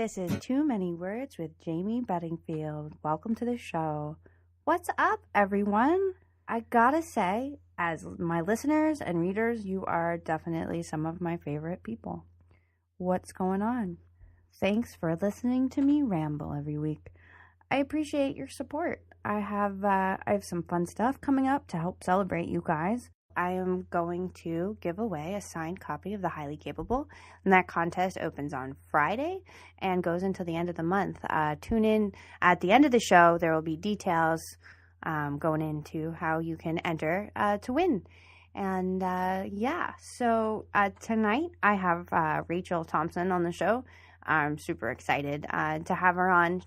This is Too Many Words with Jamie Bedingfield. Welcome to the show. What's up, everyone? I gotta say, as my listeners and readers, you are definitely some of my favorite people. What's going on? Thanks for listening to me ramble every week. I appreciate your support. I have some fun stuff coming up to help celebrate you guys. I am going to give away a signed copy of The Highly Capable, and that contest opens on Friday and goes until the end of the month. Tune in at the end of the show. There will be details going into how you can enter to win. And so tonight I have Rachel Thompson on the show. I'm super excited to have her on.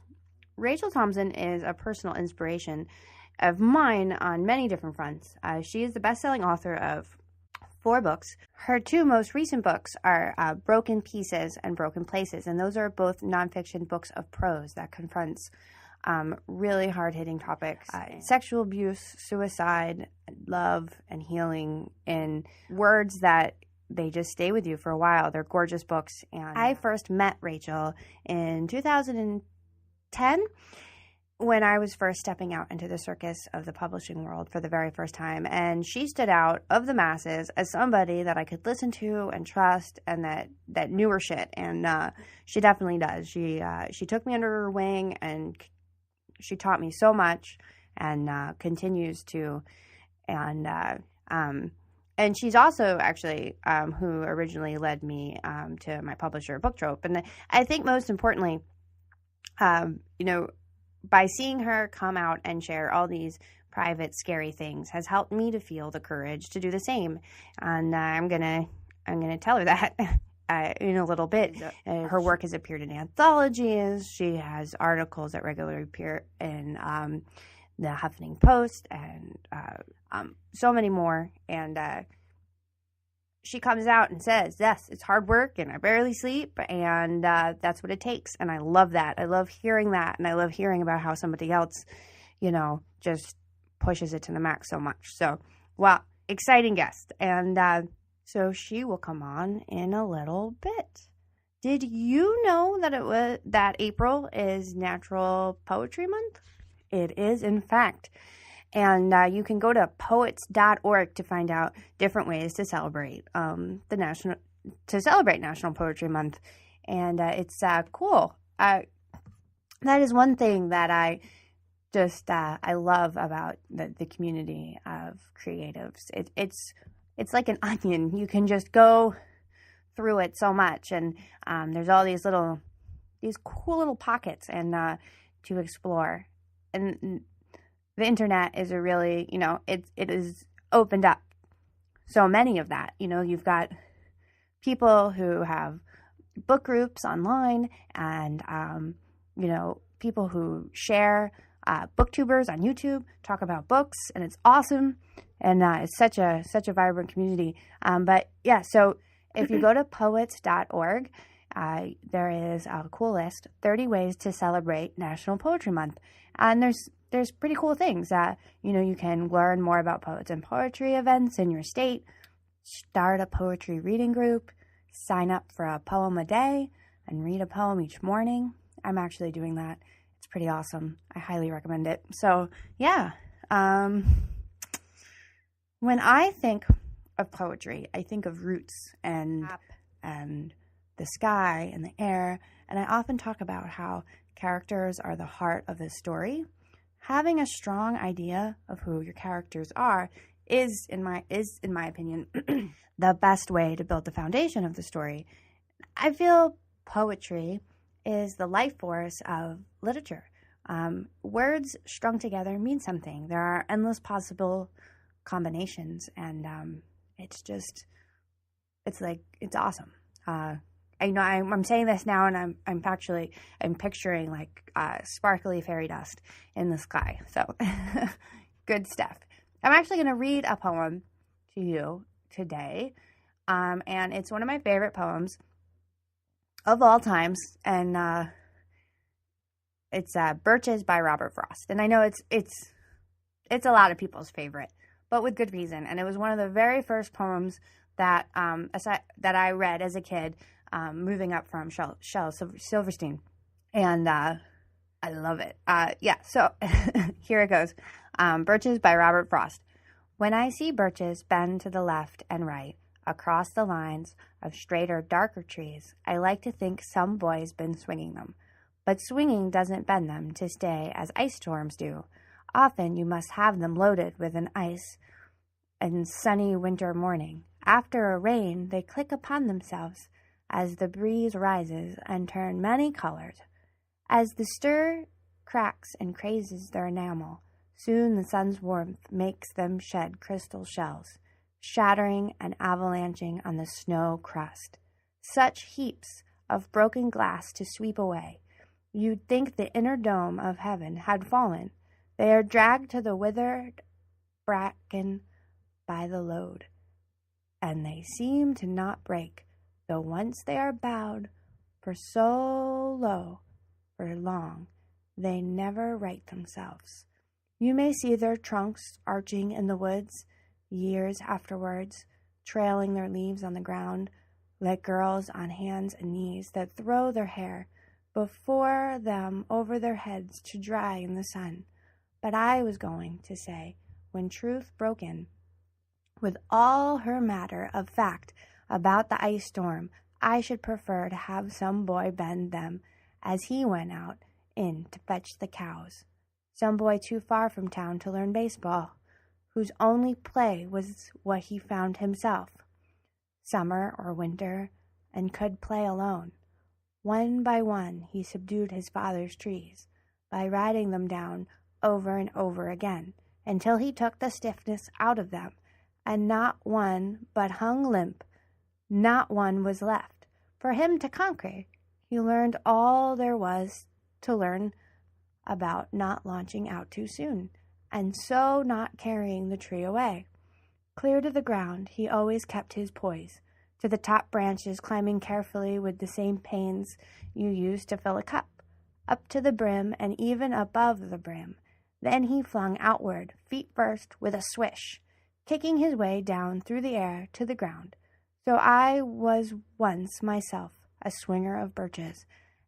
Rachel Thompson is a personal inspiration of mine on many different fronts. She is the best-selling author of 4 books. Her 2 most recent books are Broken Pieces and Broken Places, and those are both nonfiction books of prose that confronts really hard-hitting topics. Sexual abuse, suicide, love, and healing in words that they just stay with you for a while. They're gorgeous books. And I first met Rachel in 2010 when I was first stepping out into the circus of the publishing world for the very first time. And she stood out of the masses as somebody that I could listen to and trust and that knew her shit. And she definitely does. She took me under her wing and she taught me so much and continues to. And she's also actually who originally led me to my publisher, Book Trope. And I think most importantly, by seeing her come out and share all these private, scary things has helped me to feel the courage to do the same. And I'm gonna tell her that in a little bit. Her work has appeared in anthologies. She has articles that regularly appear in the Huffington Post and so many more. And she comes out and says, yes, it's hard work and I barely sleep and that's what it takes. And I love that. I love hearing that. And I love hearing about how somebody else, just pushes it to the max so much. So, well, exciting guest. And so she will come on in a little bit. Did you know that April is Natural Poetry Month? It is, in fact. And you can go to poets.org to find out different ways to celebrate National Poetry Month, and it's cool. That is one thing that I just I love about the community of creatives. It's like an onion. You can just go through it so much, and there's all these cool little pockets and to explore. And the internet is a really, it is opened up so many of that. You've got people who have book groups online and, people who share booktubers on YouTube, talk about books, and it's awesome. And it's such a vibrant community. But yeah, so if you go to poets.org, there is a cool list, 30 ways to celebrate National Poetry Month. And there's pretty cool things that, you can learn more about poets and poetry events in your state, start a poetry reading group, sign up for a poem a day, and read a poem each morning. I'm actually doing that. It's pretty awesome. I highly recommend it. So, yeah. When I think of poetry, I think of roots and the sky and the air, and I often talk about how characters are the heart of the story. Having a strong idea of who your characters are is in my opinion, the best way to build the foundation of the story. I feel poetry is the life force of literature. Words strung together mean something. There are endless possible combinations, and it's awesome. I'm saying this now, and I'm picturing like sparkly fairy dust in the sky. So good stuff. I'm actually going to read a poem to you today, and it's one of my favorite poems of all times, and it's Birches by Robert Frost. And I know it's a lot of people's favorite, but with good reason. And it was one of the very first poems that I read as a kid. moving up from Shel Silverstein. And I love it. So here it goes. Birches by Robert Frost. When I see birches bend to the left and right across the lines of straighter, darker trees, I like to think some boy's been swinging them. But swinging doesn't bend them to stay as ice storms do. Often you must have them loaded with an ice and sunny winter morning. After a rain, they click upon themselves as the breeze rises and turn many colors. As the stir cracks and crazes their enamel, soon the sun's warmth makes them shed crystal shells, shattering and avalanching on the snow crust. Such heaps of broken glass to sweep away. You'd think the inner dome of heaven had fallen. They are dragged to the withered bracken by the load, and they seem to not break, though once they are bowed for so low, for long, they never right themselves. You may see their trunks arching in the woods, years afterwards, trailing their leaves on the ground, like girls on hands and knees that throw their hair before them over their heads to dry in the sun. But I was going to say, when truth broke in, with all her matter of fact about the ice storm, I should prefer to have some boy bend them as he went out in to fetch the cows. Some boy too far from town to learn baseball, whose only play was what he found himself, summer or winter, and could play alone. One by one he subdued his father's trees by riding them down over and over again, until he took the stiffness out of them, and not one but hung limp. Not one was left for him to conquer. He learned all there was to learn about not launching out too soon, and so not carrying the tree away. Clear to the ground, he always kept his poise, to the top branches, climbing carefully with the same pains you use to fill a cup, up to the brim and even above the brim. Then he flung outward, feet first, with a swish, kicking his way down through the air to the ground. So I was once myself a swinger of birches,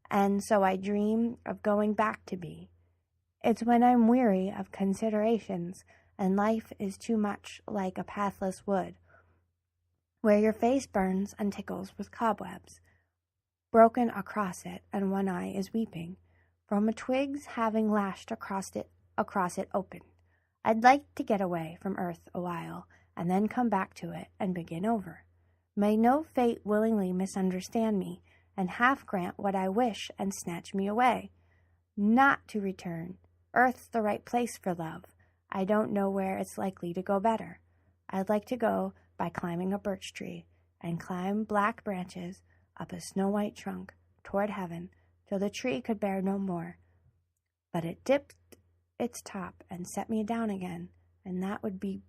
and so I dream of going back to be. It's when I'm weary of considerations, and life is too much like a pathless wood, where your face burns and tickles with cobwebs, broken across it, and one eye is weeping, from a twig's having lashed across it open. I'd like to get away from earth a while, and then come back to it and begin over. May no fate willingly misunderstand me, and half grant what I wish and snatch me away. Not to return. Earth's the right place for love. I don't know where it's likely to go better. I'd like to go by climbing a birch tree, and climb black branches up a snow-white trunk toward heaven, till the tree could bear no more. But it dipped its top and set me down again, and that would be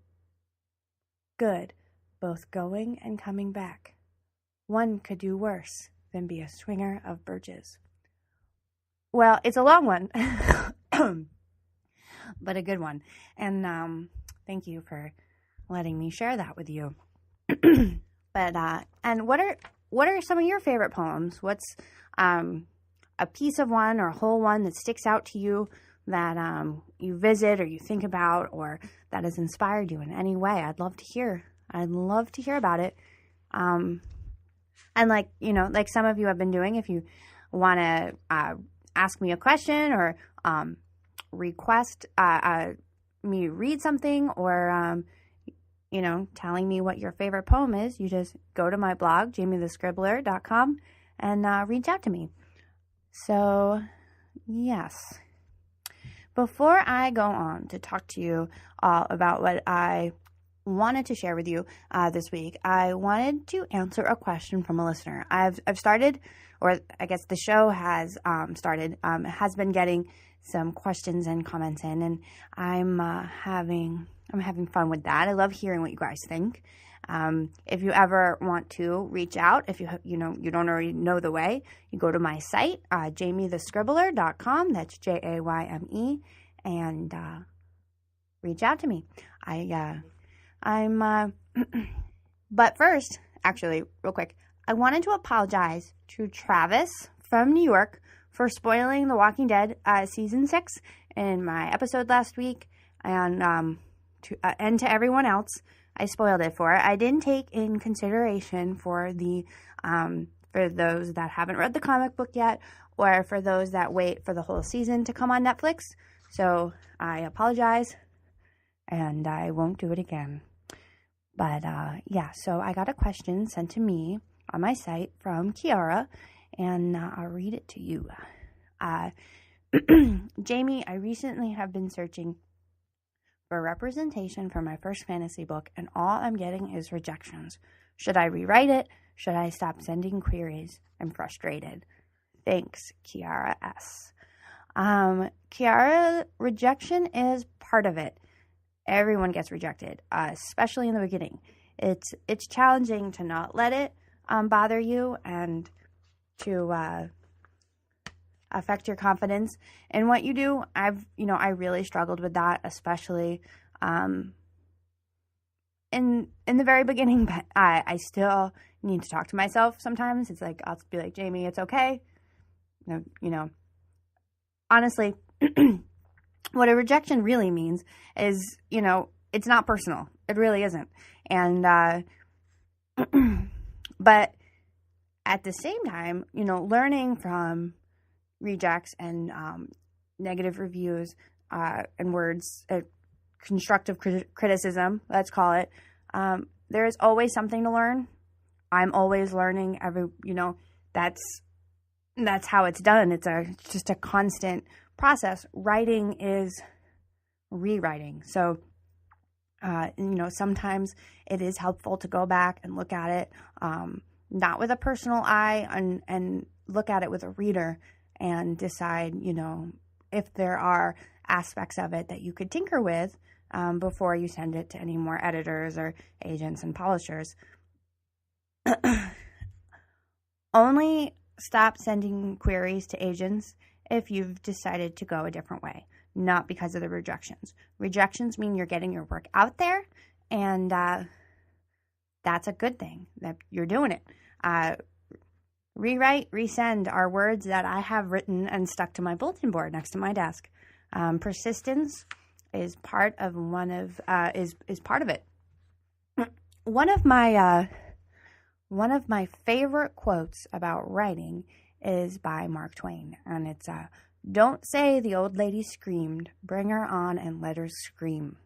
good, both going and coming back. One could do worse than be a swinger of birches. Well, it's a long one, but a good one. And thank you for letting me share that with you. But and what are some of your favorite poems? What's a piece of one or a whole one that sticks out to you that you visit or you think about, or that has inspired you in any way? I'd love to hear about it. And like some of you have been doing, if you want to ask me a question or request me read something, or telling me what your favorite poem is, you just go to my blog, jamiethescribbler.com, and reach out to me. So, yes. Before I go on to talk to you all about what I wanted to share with you this week, I wanted to answer a question from a listener. I've started, or I guess the show has has been getting some questions and comments in, and I'm having fun with that. I love hearing what you guys think. If you ever want to reach out, if you don't already know the way, you go to my site, jamiethescribbler.com. That's JAYME, and reach out to me. I'm but first, actually, real quick, I wanted to apologize to Travis from New York for spoiling The Walking Dead Season 6 in my episode last week, and to everyone else I spoiled it for. I didn't take in consideration for those that haven't read the comic book yet, or for those that wait for the whole season to come on Netflix. So I apologize, and I won't do it again. But yeah, so I got a question sent to me on my site from Kiara, and I'll read it to you. Jamie, I recently have been searching for representation for my first fantasy book, and all I'm getting is rejections. Should I rewrite it? Should I stop sending queries? I'm frustrated. Thanks, Kiara S. Kiara, rejection is part of it. Everyone gets rejected, especially in the beginning. It's challenging to not let it bother you and to affect your confidence in what you do. I really struggled with that, especially in the very beginning, but I still need to talk to myself sometimes. It's like, I'll be like, Jamie, it's okay. Honestly, what a rejection really means is, it's not personal. It really isn't. And, but at the same time, learning from rejects and negative reviews and words, constructive criticism, let's call it, there is always something to learn. I'm always learning that's how it's done. It's just a constant process. Writing is rewriting. So, sometimes it is helpful to go back and look at it, not with a personal eye, and look at it with a reader and decide, if there are aspects of it that you could tinker with before you send it to any more editors or agents and publishers. Only stop sending queries to agents if you've decided to go a different way, not because of the rejections. Rejections mean you're getting your work out there, and that's a good thing that you're doing it. Rewrite, resend are words that I have written and stuck to my bulletin board next to my desk. Persistence is part of is part of it. One of my favorite quotes about writing is by Mark Twain, and it's "Don't say the old lady screamed, bring her on and let her scream."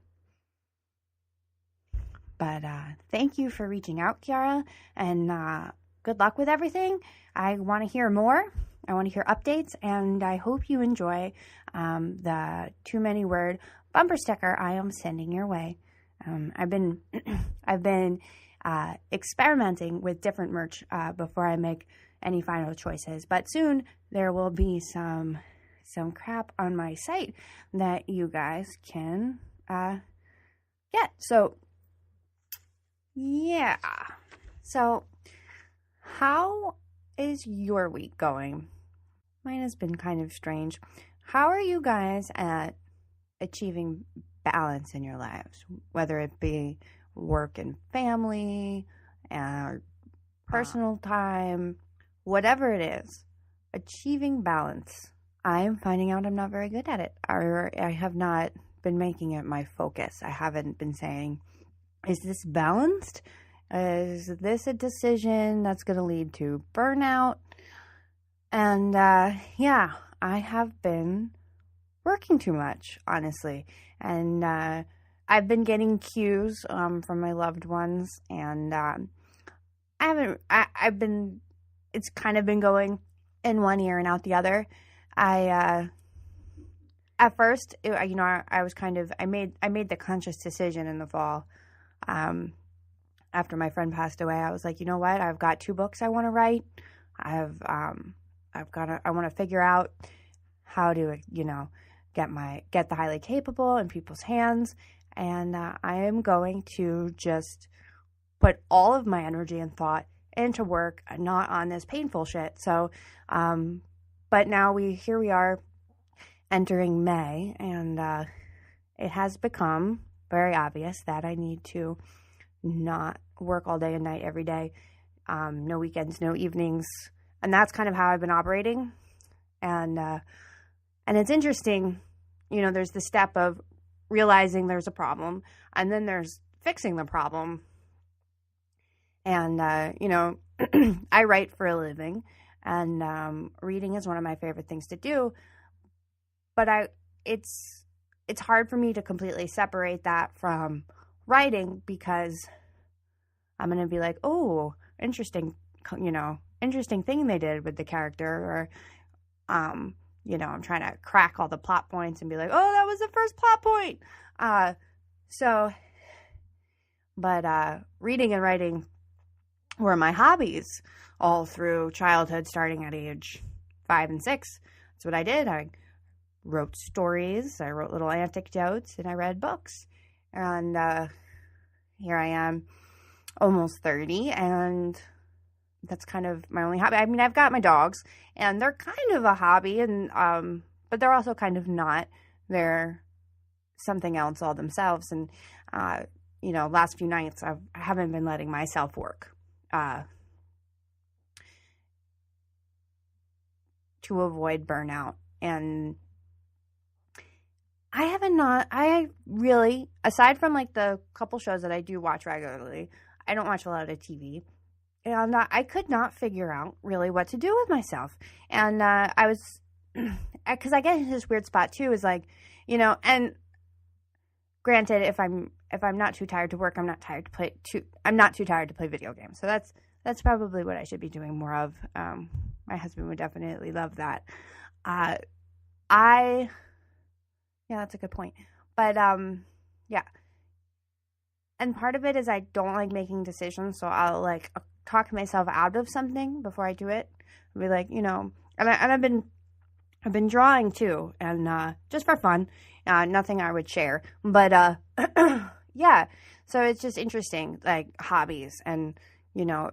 But thank you for reaching out, Kiara, and good luck with everything. I want to hear more. I want to hear updates, and I hope you enjoy the too many word bumper sticker I am sending your way. I've been experimenting with different merch before I make any final choices, but soon there will be some crap on my site that you guys can get. So yeah. So how is your week going? Mine has been kind of strange. How are you guys at achieving balance in your lives, whether it be work and family, or personal time, whatever it is, achieving balance? I am finding out I'm not very good at it. I have not been making it my focus. I haven't been saying, is this balanced? Is this a decision that's going to lead to burnout? And yeah, I have been working too much, honestly. And I've been getting cues from my loved ones, and it's kind of been going in one ear and out the other. At first, I made the conscious decision in the fall, after my friend passed away. I was like, you know what? I've got 2 books I want to write. I want to figure out how to, get the highly capable in people's hands. And I am going to just put all of my energy and thought into work, not on this painful shit. So, but now here we are entering May, and it has become very obvious that I need to not work all day and night every day no weekends, no evenings. And that's kind of how I've been operating. And it's interesting, there's the step of realizing there's a problem, and then there's fixing the problem. And, I write for a living, and reading is one of my favorite things to do. But it's hard for me to completely separate that from writing, because I'm going to be like, oh, interesting thing they did with the character, or, I'm trying to crack all the plot points and be like, oh, that was the first plot point. But reading and writing were my hobbies all through childhood, starting at age 5 and 6. That's what I did. I wrote stories, I wrote little anecdotes, and I read books. And here I am, almost 30, and that's kind of my only hobby. I mean, I've got my dogs, and they're kind of a hobby, and but they're also kind of not. They're something else all themselves. And last few nights I haven't been letting myself work to avoid burnout. And I really, aside from like the couple shows that I do watch regularly, I don't watch a lot of TV. And I could not figure out really what to do with myself. And I was, because I get into this weird spot too, is like, and granted, if I'm not too tired to work, I'm not too tired to play video games. So that's probably what I should be doing more of. My husband would definitely love that. Yeah, that's a good point. But yeah. And part of it is I don't like making decisions, so I'll like talk myself out of something before I do it. I'll be like, and I've been drawing too, and just for fun, nothing I would share. But yeah, so it's just interesting, like hobbies and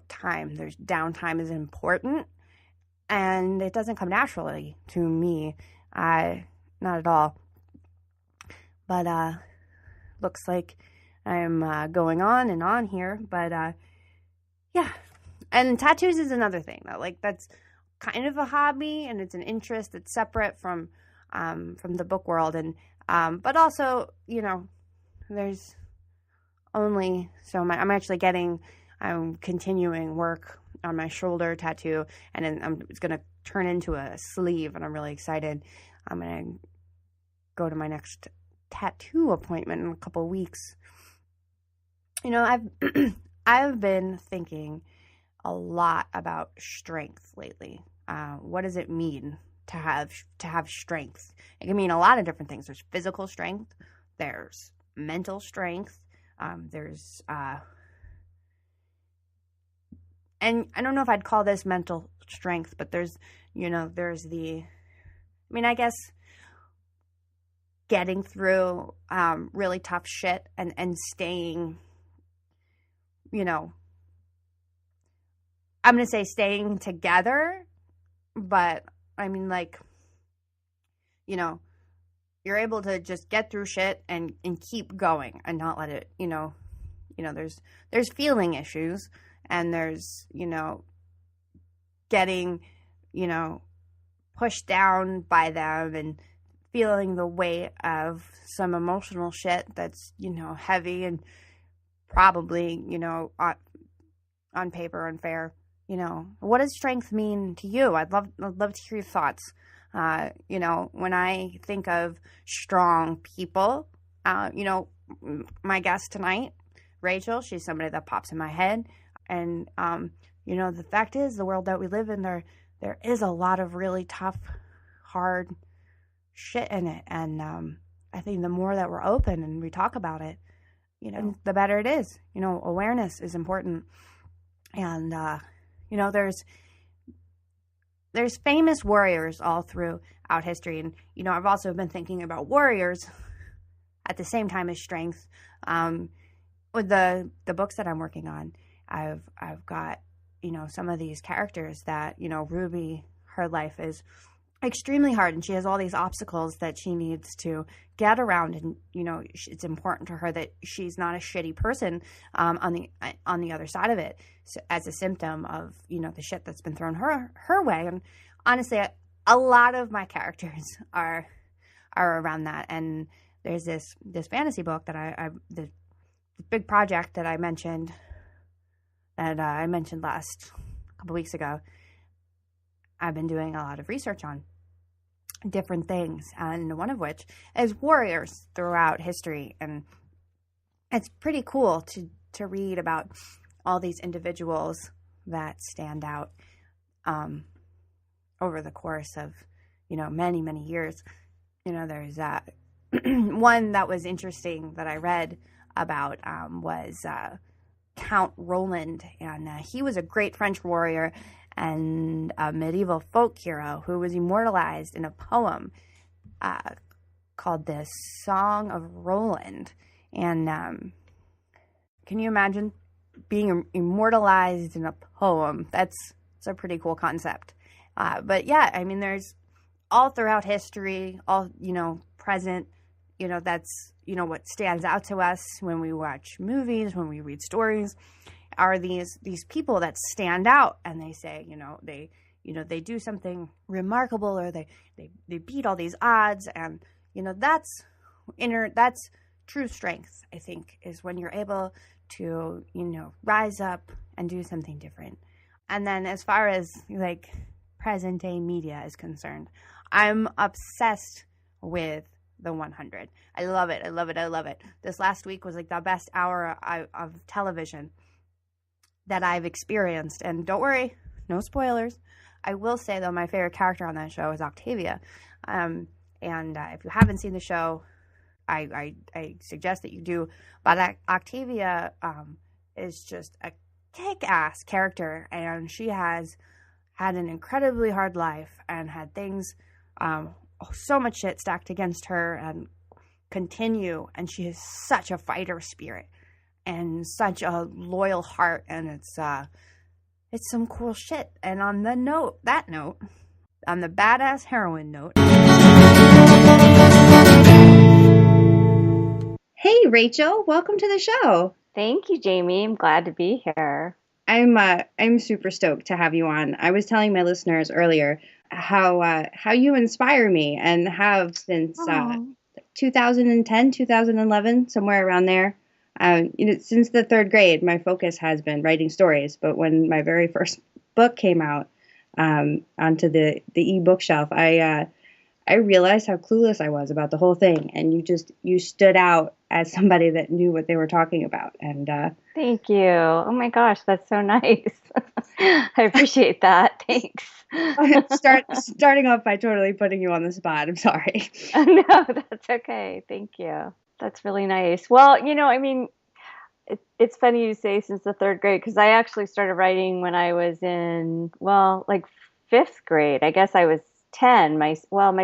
time. There's downtime is important, and it doesn't come naturally to me. Not at all. But looks like I'm going on and on here. But yeah, and tattoos is another thing that's kind of a hobby, and it's an interest that's separate from the book world. And but also, there's only so much. I'm continuing work on my shoulder tattoo, and then it's going to turn into a sleeve, and I'm really excited. I'm going to go to my next tattoo appointment in a couple of weeks. I've been thinking a lot about strength lately. What does it mean to have strength? It can mean a lot of different things. There's physical strength, there's mental strength, there's and I don't know if I'd call this mental strength, but there's I guess getting through really tough shit and staying, I'm going to say staying together, but I mean, like, you're able to just get through shit and keep going and not let it, there's feeling issues, and there's, getting, pushed down by them and feeling the weight of some emotional shit that's, heavy and probably, on paper unfair. What does strength mean to you? I'd love to hear your thoughts. When I think of strong people, my guest tonight, Rachel, she's somebody that pops in my head. And, the fact is, the world that we live in, there is a lot of really tough, hard shit in it. And I think the more that we're open and we talk about it, the better it is. Awareness is important. And, there's famous warriors all throughout history. And, I've also been thinking about warriors at the same time as strength. With the books that I'm working on, I've got, some of these characters that, Ruby, her life is extremely hard, and she has all these obstacles that she needs to get around. And it's important to her that she's not a shitty person on the other side of it, so, as a symptom of the shit that's been thrown her way. And honestly, a lot of my characters are around that. And there's this fantasy book that the big project that I mentioned last couple weeks ago. I've been doing a lot of research on different things, and one of which is warriors throughout history. And it's pretty cool to read about all these individuals that stand out over the course of many, many years. There's one that was interesting that I read about was Count Roland, and he was a great French warrior and a medieval folk hero who was immortalized in a poem called the Song of Roland. And can you imagine being immortalized in a poem? It's a pretty cool concept. But yeah, I mean, there's all throughout history, all present. That's what stands out to us when we watch movies, when we read stories, are these people that stand out, and they say, they do something remarkable, or they beat all these odds. And that's true strength, I think, is when you're able to rise up and do something different. And then as far as like present day media is concerned, I'm obsessed with the 100. I love it. I love it. I love it. This last week was like the best hour of television that I've experienced. And don't worry, no spoilers. I will say, though, my favorite character on that show is Octavia. And if you haven't seen the show, I suggest that you do. But Octavia is just a kick-ass character, and she has had an incredibly hard life and had things, so much shit stacked against her, and continue. And she has such a fighter spirit and such a loyal heart, and it's some cool shit. And on the badass heroine note, hey Rachel, welcome to the show. Thank you, Jamie. I'm glad to be here. I'm super stoked to have you on. I was telling my listeners earlier how you inspire me, and have since 2010, 2011, somewhere around there. Since the third grade, my focus has been writing stories. But when my very first book came out onto the e-bookshelf, I realized how clueless I was about the whole thing. And you stood out as somebody that knew what they were talking about. And thank you. Oh my gosh, that's so nice. I appreciate that. Thanks. Starting off by totally putting you on the spot. I'm sorry. No, that's okay. Thank you. That's really nice. Well, I mean, it's funny you say since the third grade, because I actually started writing when I was in, like fifth grade. I guess I was 10. My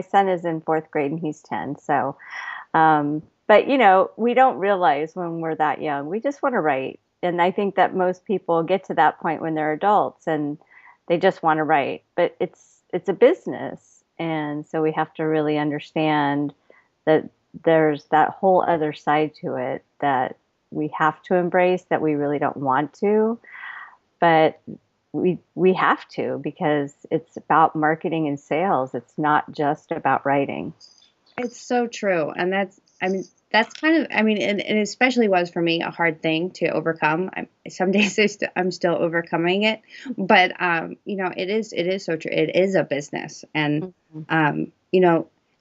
son is in fourth grade and he's 10. So, but we don't realize when we're that young, we just want to write. And I think that most people get to that point when they're adults and they just want to write, but it's a business. And so we have to really understand that there's that whole other side to it that we have to embrace, that we really don't want to, but we have to, because it's about marketing and sales. It's not just about writing. It's so true. And that's kind of, and it especially was for me a hard thing to overcome. Some days I'm still overcoming it, but it is so true. It is a business, and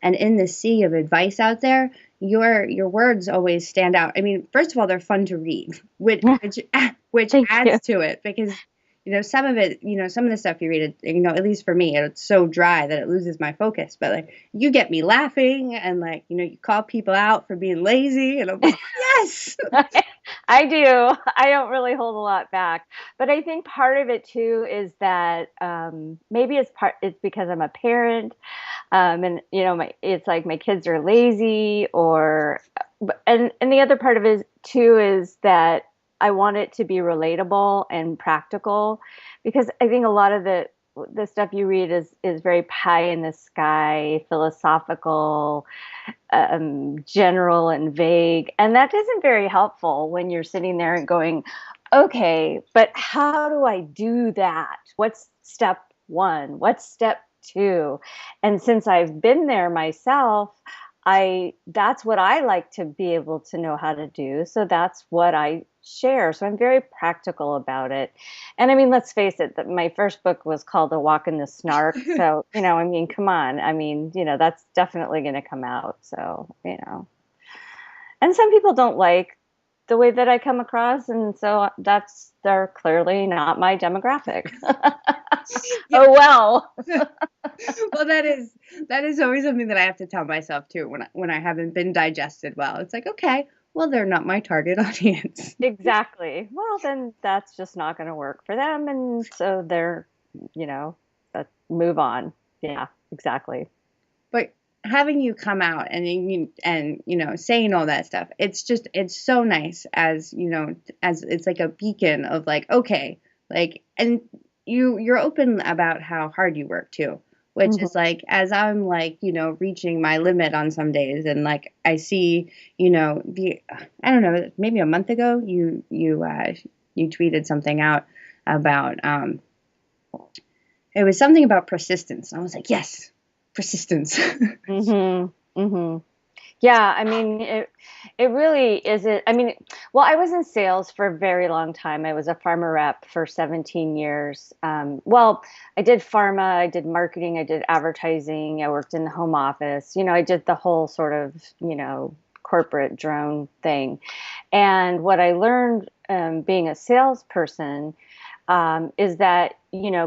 and in the sea of advice out there, your words always stand out. I mean, first of all, they're fun to read, which adds to it, because some of it, some of the stuff you read, at least for me, it's so dry that it loses my focus. But like, you get me laughing, and like, you call people out for being lazy, and I'm like, yes. I do. I don't really hold a lot back, but I think part of it too is that maybe it's because I'm a parent, and it's like my kids are lazy, and the other part of it too is that I want it to be relatable and practical, because I think a lot of the the stuff you read is very pie in the sky, philosophical, general and vague. And that isn't very helpful when you're sitting there and going, okay, but how do I do that? What's step one? What's step two? And since I've been there myself, that's what I like to be able to know how to do. So that's what I share. So I'm very practical about it. And I mean, let's face it, that my first book was called A Walk in the Snark. So, I mean, come on. I mean, that's definitely going to come out. So, and some people don't like the way that I come across. And so they're clearly not my demographic. Oh, well. Well, that is always something that I have to tell myself too when I haven't been digested well. It's like, okay, well, they're not my target audience. Exactly. Well, then that's just not going to work for them, and so they're, move on. Yeah, exactly. But having you come out and saying all that stuff, it's so nice as as it's like a beacon of like, okay, like, and you're open about how hard you work too, which Mm-hmm. is like, as I'm like, reaching my limit on some days, and like I see, I don't know, maybe a month ago you tweeted something out about it was something about persistence. I was like, yes, persistence. Mm-hmm. Mm-hmm. Yeah, I mean, it really isn't. I mean, well, I was in sales for a very long time. I was a pharma rep for 17 years. Well, I did pharma, I did marketing, I did advertising, I worked in the home office. I did the whole sort of, corporate drone thing. And what I learned being a salesperson is that,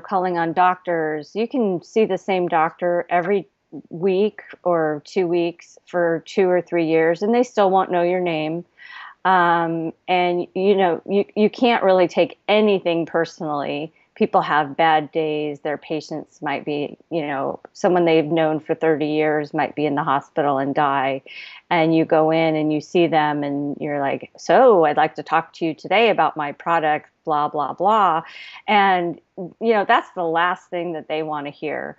calling on doctors, you can see the same doctor every week or 2 weeks for 2 or 3 years, and they still won't know your name. And you can't really take anything personally. People have bad days. Their patients might be, someone they've known for 30 years might be in the hospital and die. And you go in and you see them and you're like, so I'd like to talk to you today about my product, blah, blah, blah. And, that's the last thing that they want to hear.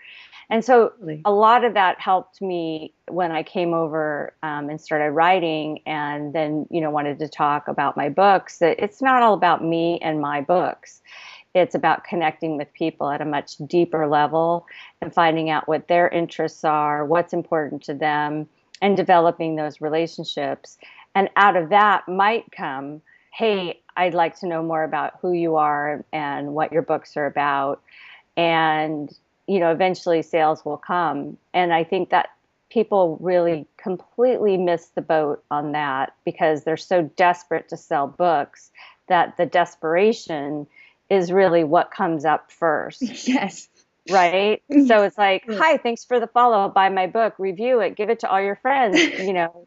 And so a lot of that helped me when I came over and started writing, and then, wanted to talk about my books. That it's not all about me and my books. It's about connecting with people at a much deeper level and finding out what their interests are, what's important to them, and developing those relationships. And out of that might come, hey, I'd like to know more about who you are and what your books are about. And eventually sales will come. And I think that people really completely miss the boat on that because they're so desperate to sell books that the desperation is really what comes up first. Yes. Right? So it's like, hi, thanks for the follow. Buy my book, review it, give it to all your friends,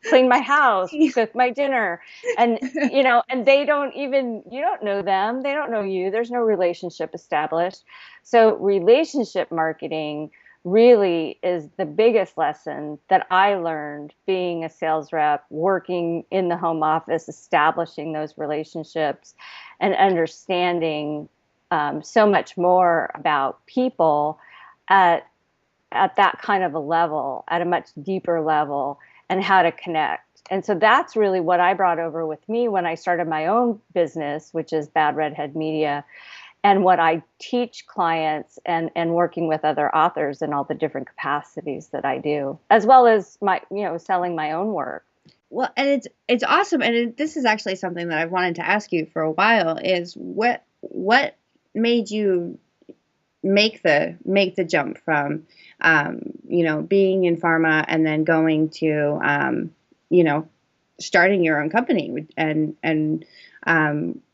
clean my house, cook my dinner. And, and they don't even, you don't know them. They don't know you. There's no relationship established. So relationship marketing really is the biggest lesson that I learned being a sales rep, working in the home office, establishing those relationships and understanding so much more about people at that kind of a level, at a much deeper level, and how to connect. And so that's really what I brought over with me when I started my own business, which is Bad Redhead Media, and what I teach clients and working with other authors in all the different capacities that I do, as well as my, selling my own work. Well, and it's awesome. And this is actually something that I've wanted to ask you for a while is what made you make the jump from being in pharma and then going to starting your own company and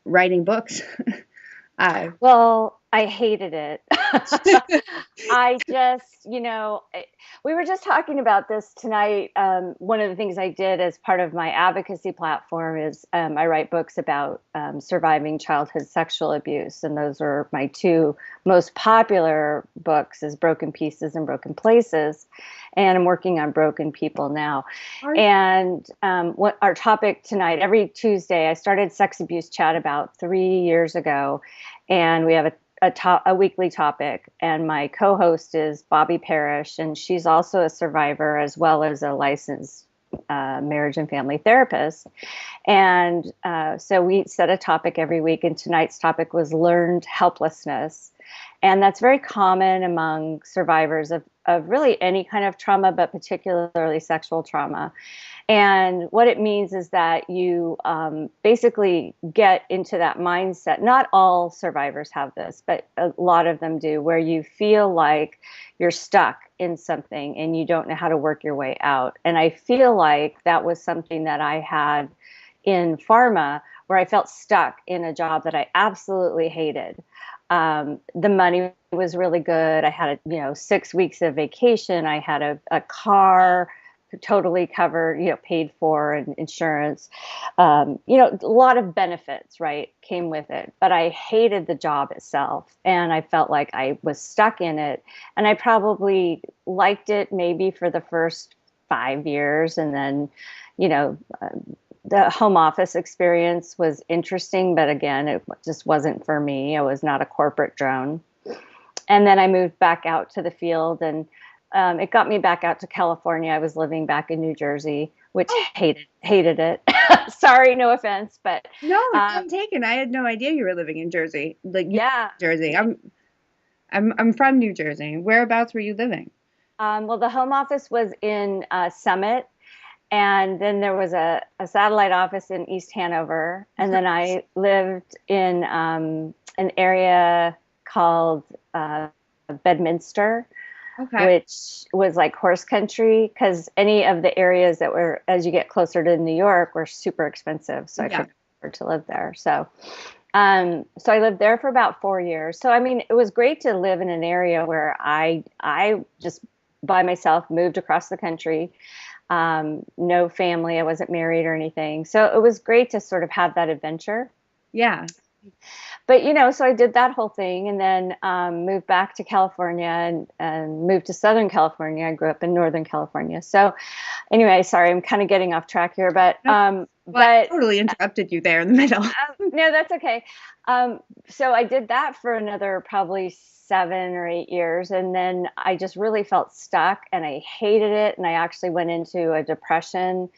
writing books? Well, I hated it. I just, we were just talking about this tonight. One of the things I did as part of my advocacy platform is I write books about surviving childhood sexual abuse. And those are my two most popular books is Broken Pieces and Broken Places. And I'm working on Broken People now. And what our topic tonight, every Tuesday, I started Sex Abuse Chat about 3 years ago. And we have a weekly topic, and my co-host is Bobby Parrish, and she's also a survivor as well as a licensed marriage and family therapist. And so we set a topic every week, and tonight's topic was learned helplessness. And that's very common among survivors of really any kind of trauma, but particularly sexual trauma. And what it means is that you basically get into that mindset. Not all survivors have this, but a lot of them do, where you feel like you're stuck in something and you don't know how to work your way out. And I feel like that was something that I had in pharma, where I felt stuck in a job that I absolutely hated. The money was really good. I had 6 weeks of vacation. I had a car totally covered, paid for, and insurance. A lot of benefits, right, came with it. But I hated the job itself, and I felt like I was stuck in it. And I probably liked it maybe for the first 5 years, and then, the home office experience was interesting, but again, it just wasn't for me. I was not a corporate drone. And then I moved back out to the field, and it got me back out to California. I was living back in New Jersey, which hated it. Sorry, no offense, but no, I'm taken. I had no idea you were living in Jersey. Yeah, Jersey. I'm from New Jersey. Whereabouts were you living? Well, the home office was in Summit. And then there was a satellite office in East Hanover. And then I lived in an area called Bedminster, which was like horse country, because any of the areas that were, as you get closer to New York, were super expensive. So I couldn't afford to live there. So I lived there for about 4 years. So, I mean, it was great to live in an area where I just by myself moved across the country. No family. I wasn't married or anything. So it was great to sort of have that adventure. Yeah. But, so I did that whole thing, and then moved back to California and moved to Southern California. I grew up in Northern California. So anyway, sorry, I'm kind of getting off track here, but I totally interrupted you there in the middle. No, that's okay. So I did that for another probably 7 or 8 years. And then I just really felt stuck, and I hated it. And I actually went into a depression.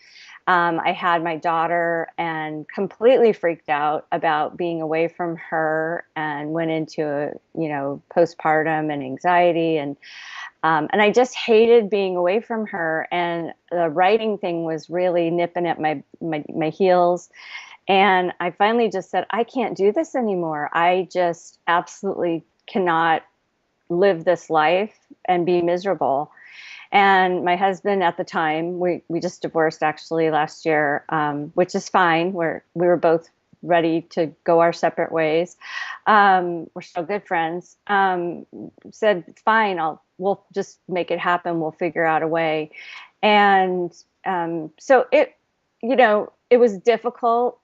I had my daughter and completely freaked out about being away from her, and went into postpartum and anxiety. And I just hated being away from her. And the writing thing was really nipping at my heels. And I finally just said, I can't do this anymore. I just absolutely cannot live this life and be miserable. And my husband at the time, we just divorced actually last year, which is fine. We were both ready to go our separate ways. We're still good friends. Said, fine, we'll just make it happen. We'll figure out a way. And so it was difficult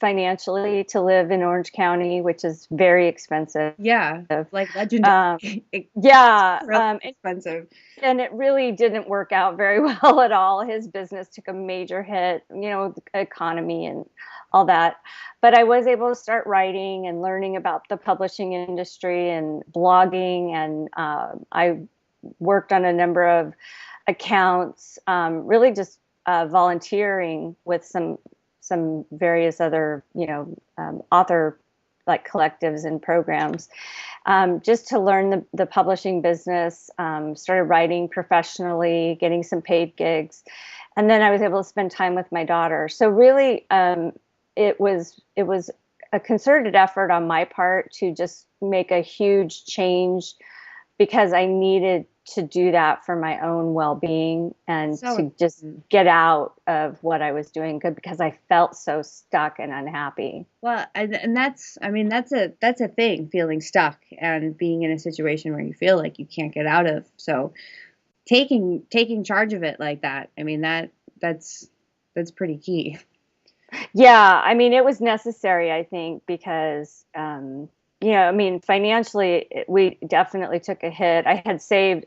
financially to live in Orange County, which is very expensive. Yeah, like legendary. Expensive. And it really didn't work out very well at all. His business took a major hit, the economy and all that. But I was able to start writing and learning about the publishing industry and blogging. And I worked on a number of accounts, really just volunteering with some various other, author like collectives and programs, just to learn the publishing business, started writing professionally, getting some paid gigs. And then I was able to spend time with my daughter. So really, it was a concerted effort on my part to just make a huge change, because I needed to do that for my own well-being and to just get out of what I was doing, because I felt so stuck and unhappy. Well, and that's a thing, feeling stuck and being in a situation where you feel like you can't get out of. So taking charge of it like that, I mean, that's pretty key. Yeah, I mean, it was necessary, I think, because financially, we definitely took a hit. I had saved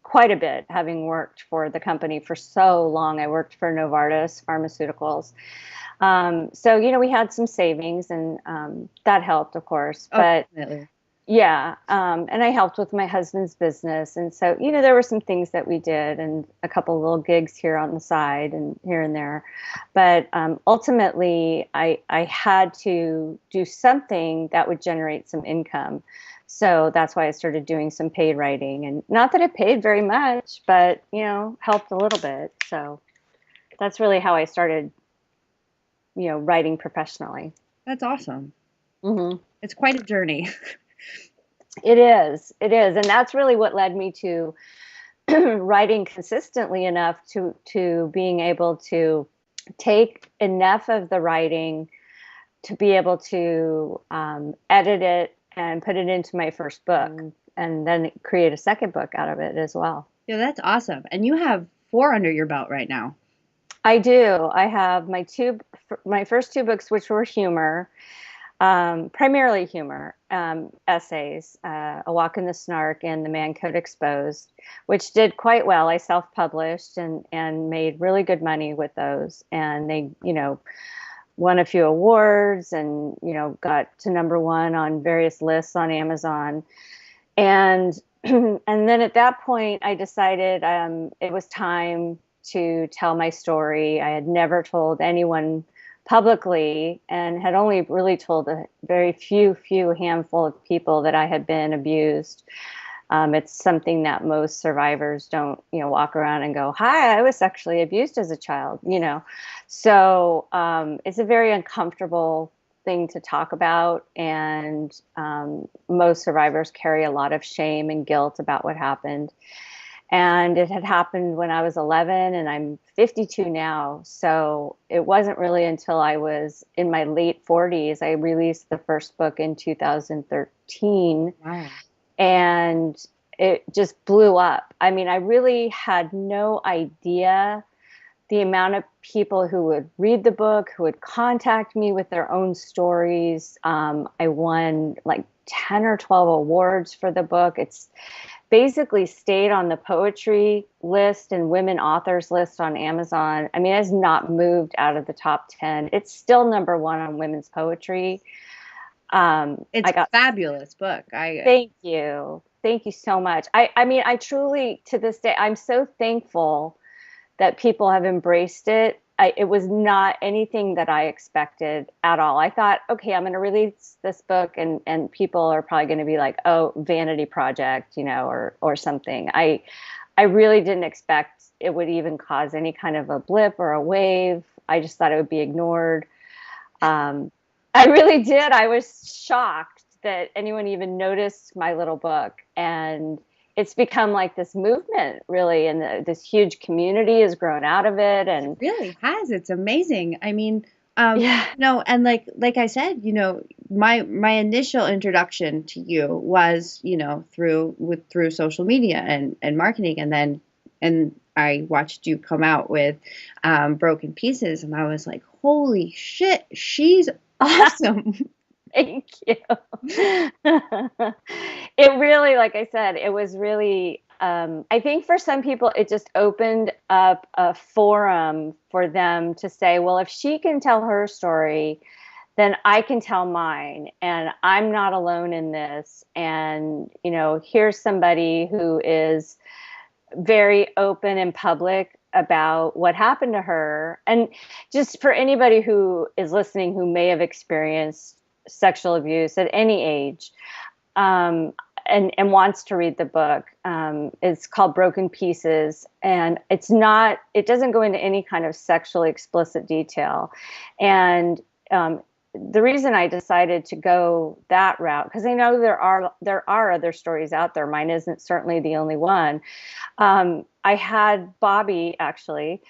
quite a bit, having worked for the company for so long. I worked for Novartis Pharmaceuticals. So, we had some savings, and that helped, of course. But definitely. Yeah. And I helped with my husband's business. And so, there were some things that we did and a couple little gigs here on the side and here and there. But ultimately, I had to do something that would generate some income. So that's why I started doing some paid writing. And not that it paid very much, but, helped a little bit. So that's really how I started, writing professionally. That's awesome. Mm-hmm. It's quite a journey. It is. It is. And that's really what led me to writing consistently enough to being able to take enough of the writing to be able to edit it and put it into my first book and then create a second book out of it as well. Yeah, that's awesome. And you have 4 under your belt right now. I do. I have my first 2 books, which were humor. Primarily humor, essays, A Walk in the Snark and The Man Code Exposed, which did quite well. I self-published and made really good money with those. And they, won a few awards and, got to #1 on various lists on Amazon. And, and then at that point, I decided it was time to tell my story. I had never told anyone publicly and had only really told a very few handful of people that I had been abused. It's something that most survivors don't, walk around and go, "Hi, I was sexually abused as a child," So it's a very uncomfortable thing to talk about. And most survivors carry a lot of shame and guilt about what happened. And it had happened when I was 11 and I'm 52 now. So it wasn't really until I was in my late 40s, I released the first book in 2013. Wow. And it just blew up. I mean, I really had no idea the amount of people who would read the book, who would contact me with their own stories. I won like 10 or 12 awards for the book. It's basically stayed on the poetry list and women authors list on Amazon. I mean, it has not moved out of the top 10. It's still #1 on women's poetry. It's a fabulous book. Thank you. Thank you so much. I mean, I truly, to this day, I'm so thankful that people have embraced it. It was not anything that I expected at all. I thought, okay, I'm going to release this book and people are probably going to be like, oh, vanity project, or something. I really didn't expect it would even cause any kind of a blip or a wave. I just thought it would be ignored. I really did. I was shocked that anyone even noticed my little book. And it's become like this movement, really, and this huge community has grown out of it. And it really has. It's amazing. I mean, yeah. And like I said, my initial introduction to you was, through social media and marketing, and I watched you come out with Broken Pieces, and I was like, holy shit, she's awesome. Thank you. It really, like I said, it was really, I think for some people, it just opened up a forum for them to say, well, if she can tell her story, then I can tell mine. And I'm not alone in this. And, here's somebody who is very open and public about what happened to her. And just for anybody who is listening who may have experienced sexual abuse at any age, and wants to read the book. It's called Broken Pieces, and it doesn't go into any kind of sexually explicit detail. And the reason I decided to go that route, because I know there are other stories out there. Mine isn't certainly the only one. I had Bobby actually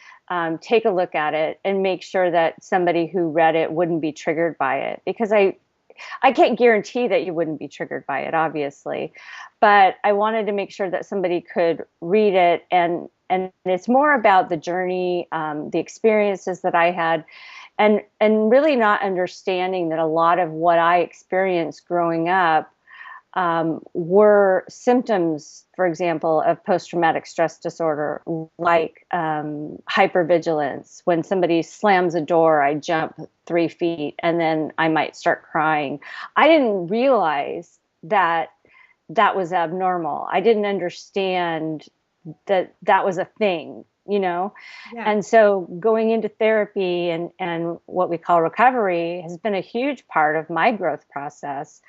take a look at it and make sure that somebody who read it wouldn't be triggered by it, because I can't guarantee that you wouldn't be triggered by it, obviously, but I wanted to make sure that somebody could read it. And it's more about the journey, the experiences that I had, and really not understanding that a lot of what I experienced growing up were symptoms, for example, of post-traumatic stress disorder, like hypervigilance. When somebody slams a door, I jump 3 feet and then I might start crying. I didn't realize that that was abnormal. I didn't understand that that was a thing, you know? Yeah. And so going into therapy and what we call recovery has been a huge part of my growth process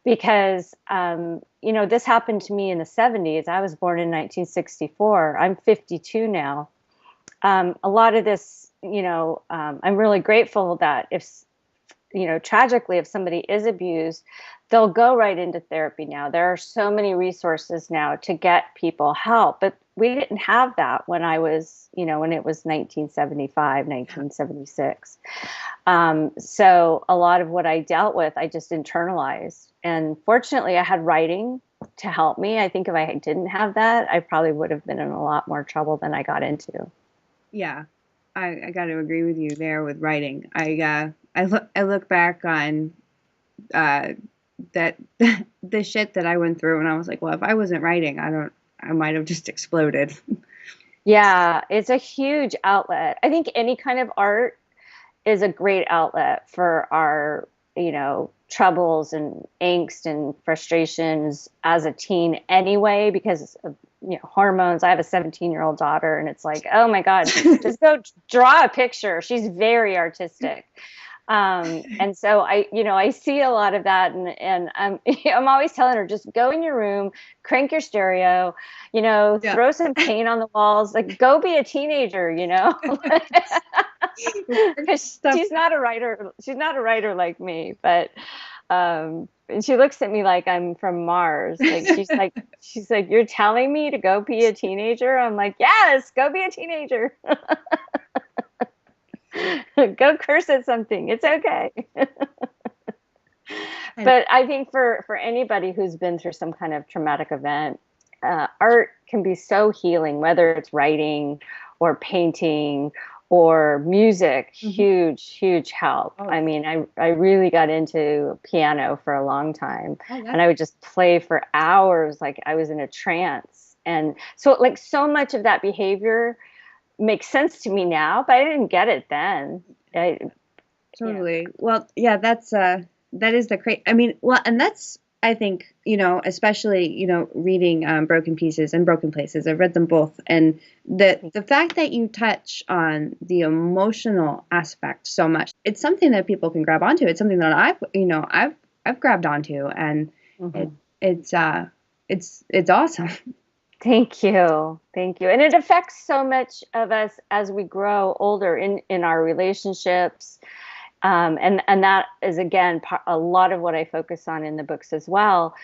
because, you know, this happened to me in the 70s. I was born in 1964. I'm 52 now. A lot of this, you know, I'm really grateful that if, you know, tragically, if somebody is abused, they'll go right into therapy now. There are so many resources now to get people help, but we didn't have that when I was, you know, when it was 1975, 1976. So a lot of what I dealt with, I just internalized. And fortunately, I had writing to help me. I think if I didn't have that, I probably would have been in a lot more trouble than I got into. Yeah, I got to agree with you there with writing. I look back on that the shit that I went through, and I was like, well, if I wasn't writing, I might have just exploded. Yeah, it's a huge outlet. I think any kind of art is a great outlet for our, you know, troubles and angst and frustrations as a teen anyway, because of, you know, hormones. I have a 17-year-old daughter, and it's like, oh my God, just go draw a picture. She's very artistic. And so I see a lot of that, and I'm always telling her, just go in your room, crank your stereo, you know, Yeah. throw some paint on the walls, like go be a teenager, you know. She's not a writer. She's not a writer like me, but and she looks at me like I'm from Mars. Like she's like, you're telling me to go be a teenager? I'm like, yes, go be a teenager. Go curse at something. It's okay. But I think for anybody who's been through some kind of traumatic event, art can be so healing, whether it's writing or painting or music. Huge help. I mean, I really got into piano for a long time, and I would just play for hours like I was in a trance. And so like so much of that behavior makes sense to me now, but I didn't get it then. Totally. Yeah. Well, yeah, that is the great. I mean, well, and that's, I think, you know, especially, you know, reading Broken Pieces and Broken Places. I've read them both, and the fact that you touch on the emotional aspect so much, it's something that people can grab onto. It's something that I've grabbed onto, and it's awesome. Thank you. And it affects so much of us as we grow older in our relationships. And that is, again, a lot of what I focus on in the books as well.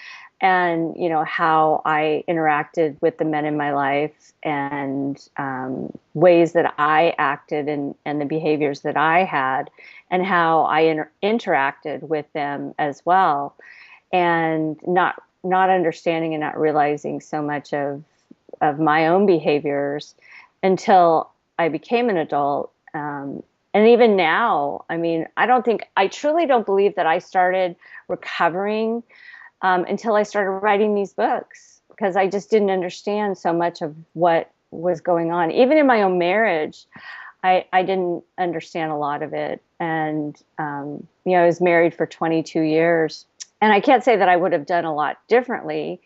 And, you know, how I interacted with the men in my life, and ways that I acted, and the behaviors that I had, and how I interacted with them as well. And not understanding and not realizing so much of my own behaviors until I became an adult. And even now, I mean, I truly don't believe that I started recovering until I started writing these books, because I just didn't understand so much of what was going on. Even in my own marriage, I didn't understand a lot of it. And, you know, I was married for 22 years. And I can't say that I would have done a lot differently,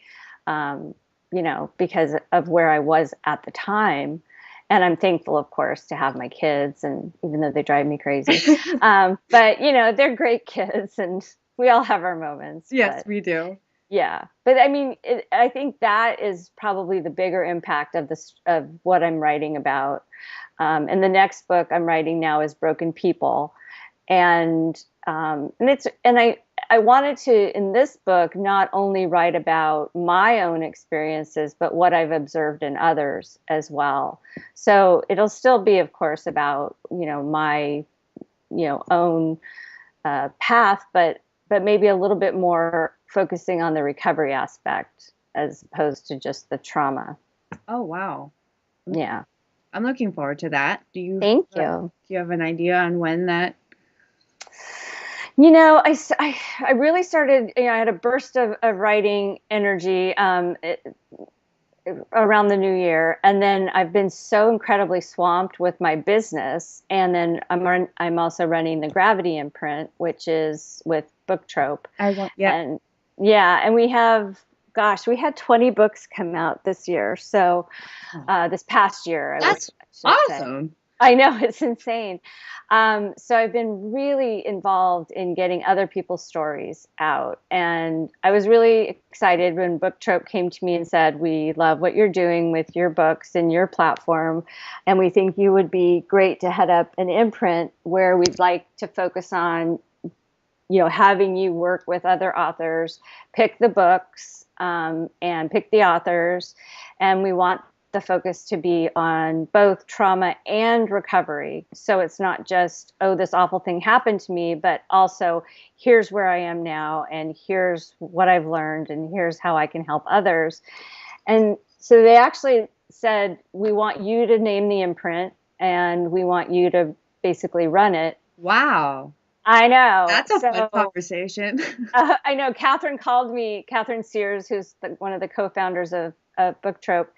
you know, because of where I was at the time. And I'm thankful, of course, to have my kids, and even though they drive me crazy, but you know, they're great kids, and we all have our moments. Yes, we do. Yeah, but I mean, I think that is probably the bigger impact of what I'm writing about. And the next book I'm writing now is Broken People, and I wanted to, in this book, not only write about my own experiences, but what I've observed in others as well. So it'll still be, of course, about, you know, my, you know, own path, but maybe a little bit more focusing on the recovery aspect as opposed to just the trauma. Oh, wow. Yeah. I'm looking forward to that. Thank you. Do you have an idea on when that? You know, I really started, you know, I had a burst of writing energy around the new year. And then I've been so incredibly swamped with my business. And then I'm also running the Gravity imprint, which is with Book Trope. Yeah. And Yeah, and we have, gosh, we had 20 books come out this year. So this past year, That's I should say. awesome. I know, it's insane. So I've been really involved in getting other people's stories out. And I was really excited when Book Trope came to me and said, we love what you're doing with your books and your platform. And we think you would be great to head up an imprint where we'd like to focus on, having you work with other authors, pick the books, and pick the authors. And we want the focus to be on both trauma and recovery. So it's not just, oh, this awful thing happened to me, but also here's where I am now, and here's what I've learned, and here's how I can help others. And so they actually said, we want you to name the imprint, and we want you to basically run it. Wow. I know. That's a fun conversation. I know. Catherine called me, Catherine Sears, who's one of the co-founders of Book Trope.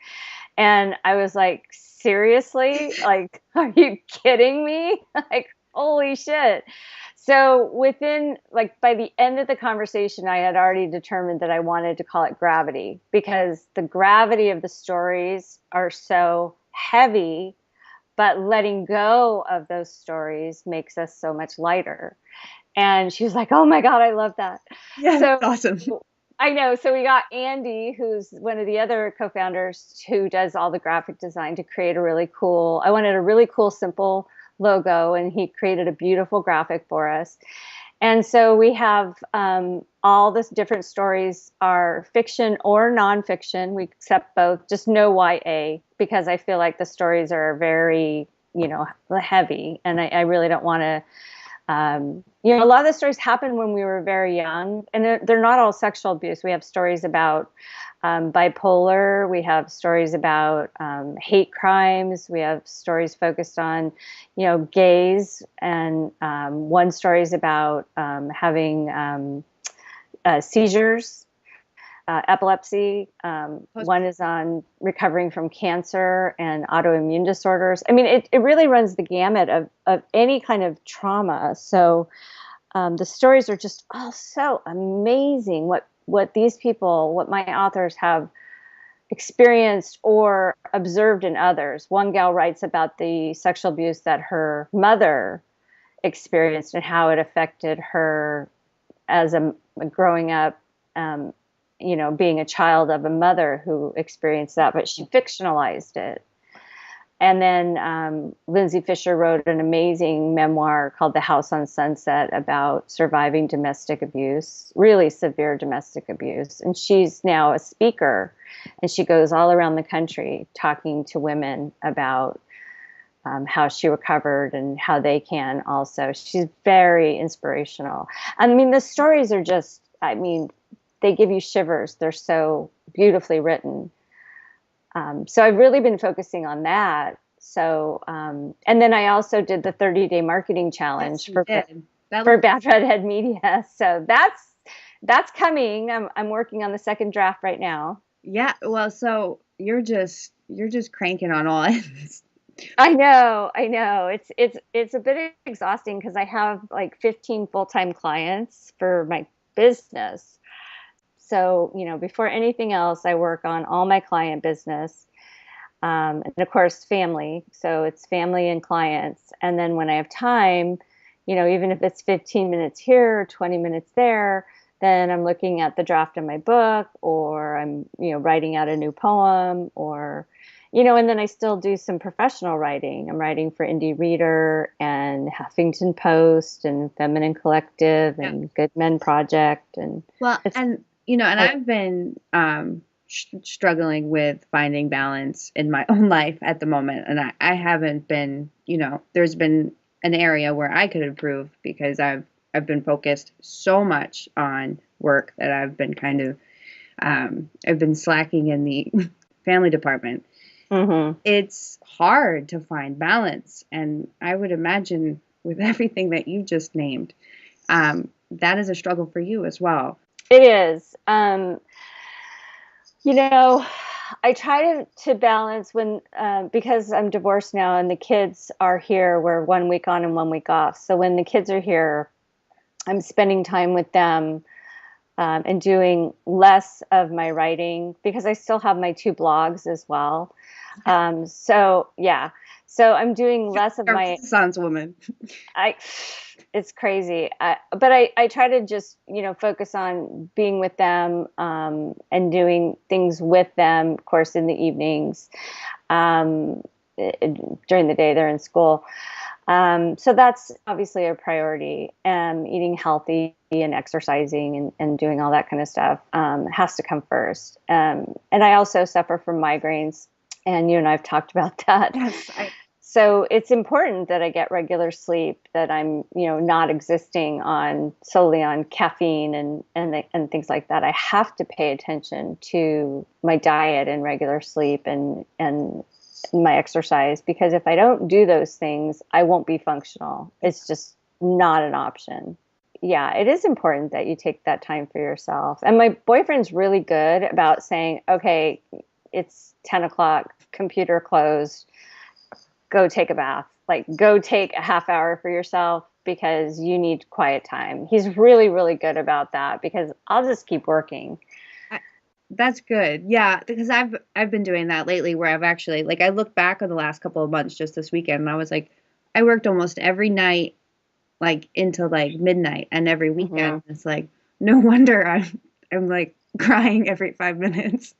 And I was like, seriously? Like, are you kidding me? Like, holy shit. So by the end of the conversation, I had already determined that I wanted to call it Gravity, because the gravity of the stories are so heavy, but letting go of those stories makes us so much lighter. And she was like, oh my God, I love that. Yeah, so, that's awesome. I know. So we got Andy, who's one of the other co-founders, who does all the graphic design, to create I wanted a really cool, simple logo, and he created a beautiful graphic for us. And so we have all this different stories are fiction or nonfiction. We accept both, just no YA, because I feel like the stories are very, heavy. And I really don't want to, a lot of the stories happen when we were very young, and they're not all sexual abuse. We have stories about bipolar. We have stories about hate crimes. We have stories focused on, gays, and one story is about having seizures, epilepsy. One is on recovering from cancer and autoimmune disorders. I mean, it really runs the gamut of any kind of trauma. So the stories are just all so amazing. What these people, what my authors have experienced or observed in others. One gal writes about the sexual abuse that her mother experienced and how it affected her as a growing up, being a child of a mother who experienced that, but she fictionalized it. And then Lindsay Fisher wrote an amazing memoir called The House on Sunset about surviving domestic abuse, really severe domestic abuse. And she's now a speaker, and she goes all around the country talking to women about how she recovered and how they can also. She's very inspirational. I mean, the stories are just, they give you shivers. They're so beautifully written. So I've really been focusing on that. So, and then I also did the 30-day marketing challenge for Bad Redhead Media. So that's coming. I'm working on the second draft right now. Yeah. Well, so you're just cranking on all ends. I know. It's a bit exhausting because I have like 15 full-time clients for my business. So, before anything else, I work on all my client business, and of course, family. So it's family and clients. And then when I have time, even if it's 15 minutes here or 20 minutes there, then I'm looking at the draft of my book, or I'm, writing out a new poem, or, and then I still do some professional writing. I'm writing for Indie Reader and Huffington Post and Feminine Collective and Good Men Project. And I've been struggling with finding balance in my own life at the moment. And I haven't been, there's been an area where I could improve, because I've been focused so much on work that I've been kind of, I've been slacking in the family department. Mm-hmm. It's hard to find balance. And I would imagine with everything that you just named, that is a struggle for you as well. It is. I try to balance when, because I'm divorced now and the kids are here, we're 1 week on and 1 week off. So when the kids are here, I'm spending time with them, and doing less of my writing because I still have my 2 blogs as well. So yeah, so I'm doing less of my Renaissance woman. It's crazy. But I try to just, focus on being with them, and doing things with them, of course, in the evenings. Um, During the day, they're in school. So that's obviously a priority. Eating healthy and exercising and doing all that kind of stuff has to come first. And I also suffer from migraines, and you and I've talked about that. Yes, So it's important that I get regular sleep, that I'm, not existing solely on caffeine and things like that. I have to pay attention to my diet and regular sleep and my exercise, because if I don't do those things, I won't be functional. It's just not an option. Yeah, it is important that you take that time for yourself. And my boyfriend's really good about saying, okay, it's 10 o'clock, computer closed, go take a bath, like go take a half hour for yourself because you need quiet time. He's really, really good about that because I'll just keep working. That's good. Yeah, because I've been doing that lately where I've actually, like, I look back on the last couple of months just this weekend and I was like, I worked almost every night, like into like midnight, and every weekend it's like, no wonder I'm like crying every 5 minutes.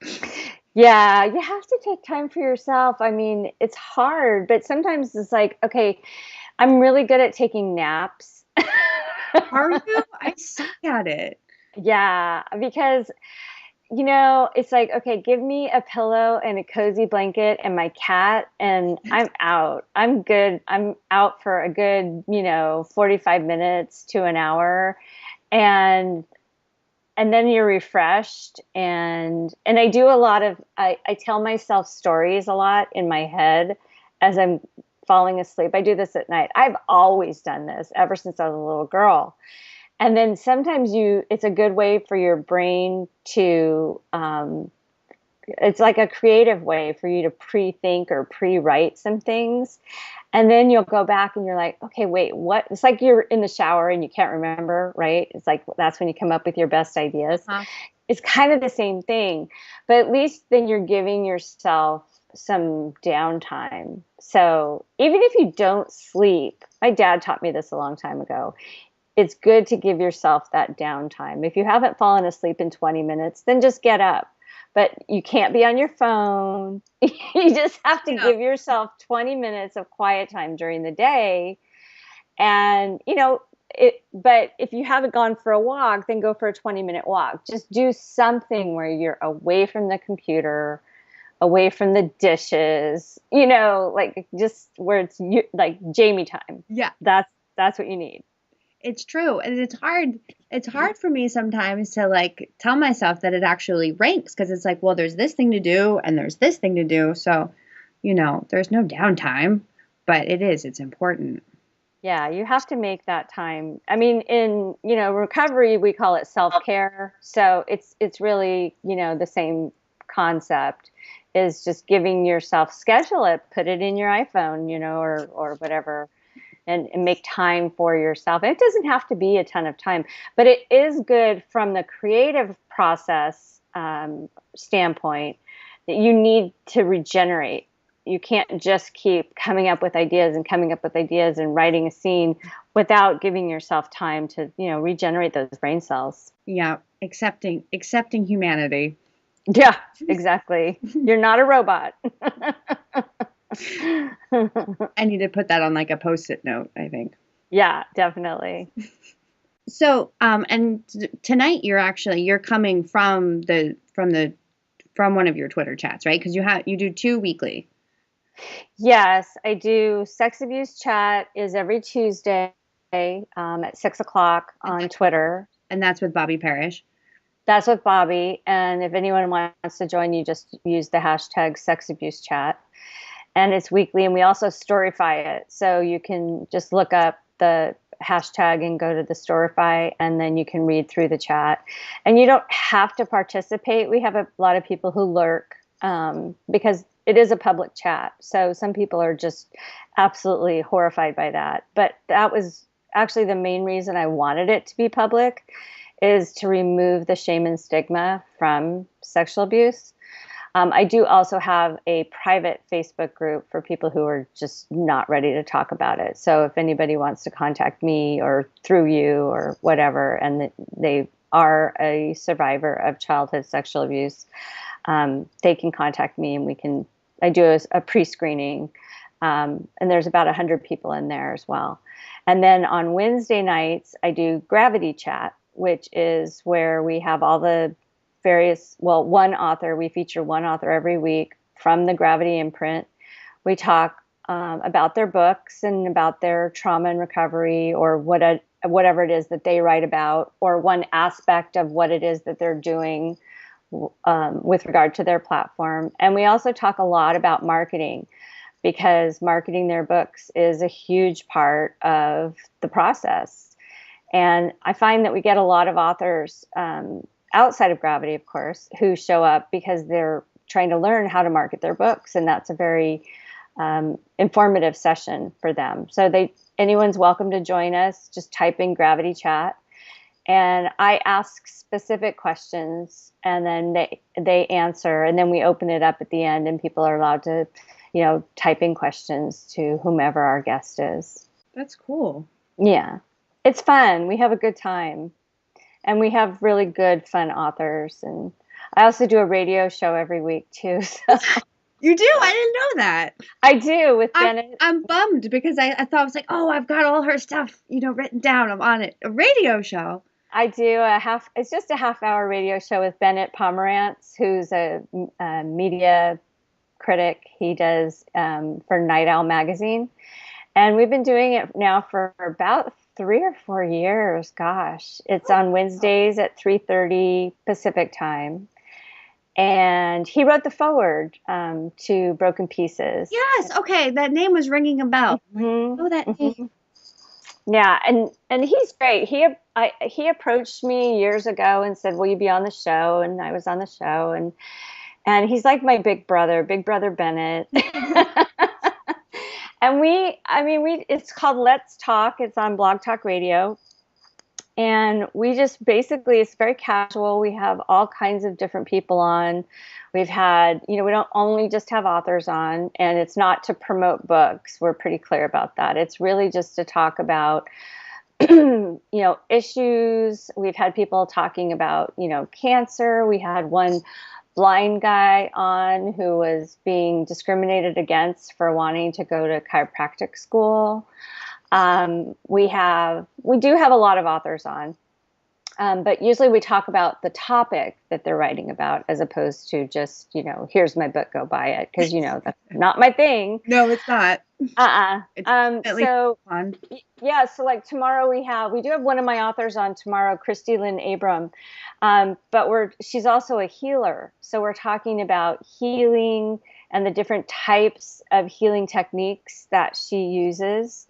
Yeah, you have to take time for yourself. I mean, it's hard, but sometimes it's like, okay, I'm really good at taking naps. Are you? I suck at it. Yeah, because it's like, okay, give me a pillow and a cozy blanket and my cat, and I'm out. I'm good. I'm out for a good, 45 minutes to an hour. And then you're refreshed. And I do a lot of, I tell myself stories a lot in my head as I'm falling asleep. I do this at night. I've always done this ever since I was a little girl. And then sometimes it's a good way for your brain to, it's like a creative way for you to pre-think or pre-write some things. And then you'll go back and you're like, okay, wait, what? It's like you're in the shower and you can't remember, right? It's like, that's when you come up with your best ideas. It's kind of the same thing, but at least then you're giving yourself some downtime. So even if you don't sleep, my dad taught me this a long time ago. It's good to give yourself that downtime. If you haven't fallen asleep in 20 minutes, then just get up. But you can't be on your phone. You just have to give yourself 20 minutes of quiet time during the day. And, but if you haven't gone for a walk, then go for a 20-minute walk. Just do something where you're away from the computer, away from the dishes, like just where it's like Jamie time. Yeah. That's what you need. It's true. And it's hard for me sometimes to like tell myself that it actually ranks, because it's like, well, there's this thing to do and there's this thing to do. So, there's no downtime, but it's important. Yeah, you have to make that time. I mean, in, recovery, we call it self-care. So it's really, the same concept, is just giving yourself, schedule it, put it in your iPhone, or whatever. And make time for yourself. It doesn't have to be a ton of time, but it is good from the creative process standpoint that you need to regenerate. You can't just keep coming up with ideas and writing a scene without giving yourself time to, regenerate those brain cells. Yeah, accepting humanity. Yeah, exactly. You're not a robot. I need to put that on like a Post-it note, I think. Yeah, definitely. So, and tonight you're coming from one of your Twitter chats, right? Because you do 2 weekly. Yes, I do. Sex Abuse Chat is every Tuesday at 6 o'clock on Twitter. And that's with Bobby Parrish. That's with Bobby. And if anyone wants to join, you just use the hashtag Sex Abuse Chat. And it's weekly, and we also storify it. So you can just look up the hashtag and go to the storify, and then you can read through the chat. And you don't have to participate. We have a lot of people who lurk because it is a public chat. So some people are just absolutely horrified by that. But that was actually the main reason I wanted it to be public, is to remove the shame and stigma from sexual abuse. I do also have a private Facebook group for people who are just not ready to talk about it. So if anybody wants to contact me or through you or whatever, and they are a survivor of childhood sexual abuse, they can contact me and I do a pre-screening. And there's about 100 people in there as well. And then on Wednesday nights, I do Gravity Chat, which is where we have all the we feature one author every week from the Gravity imprint. We talk about their books and about their trauma and recovery, or whatever it is that they write about, or one aspect of what it is that they're doing with regard to their platform. And we also talk a lot about marketing, because marketing their books is a huge part of the process. And I find that we get a lot of authors outside of Gravity, of course, who show up because they're trying to learn how to market their books. And that's a very informative session for them. So anyone's welcome to join us. Just type in Gravity Chat. And I ask specific questions, and then they answer. And then we open it up at the end, and people are allowed to, type in questions to whomever our guest is. That's cool. Yeah. It's fun. We have a good time. And we have really good, fun authors. And I also do a radio show every week, too. So. You do? I didn't know that. I do, with Bennett. I'm bummed because I thought I was like, oh, I've got all her stuff, written down. I'm on it. A radio show. I do it's just a half-hour radio show with Bennett Pomerantz, who's a media critic. He does for Night Owl magazine. And we've been doing it now for about 3 or 4 years. Gosh, it's on Wednesdays at 3:30 Pacific time. And he wrote the foreword to Broken Pieces. Yes. Okay. That name was ringing a bell. Mm-hmm. Oh, that name. Yeah. And he's great. He approached me years ago and said, will you be on the show? And I was on the show, and he's like my big brother Bennett. And it's called Let's Talk. It's on Blog Talk Radio. And we just basically, it's very casual. We have all kinds of different people on. We've had, we don't only just have authors on, and it's not to promote books. We're pretty clear about that. It's really just to talk about, issues. We've had people talking about, cancer. We had one blind guy on who was being discriminated against for wanting to go to chiropractic school. We do have a lot of authors on, but usually we talk about the topic that they're writing about, as opposed to just, here's my book, go buy it. Cause that's not my thing. No, it's not. It's so fun. Yeah. So like tomorrow we do have one of my authors on tomorrow, Christy Lynn Abram. But she's also a healer. So we're talking about healing and the different types of healing techniques that she uses,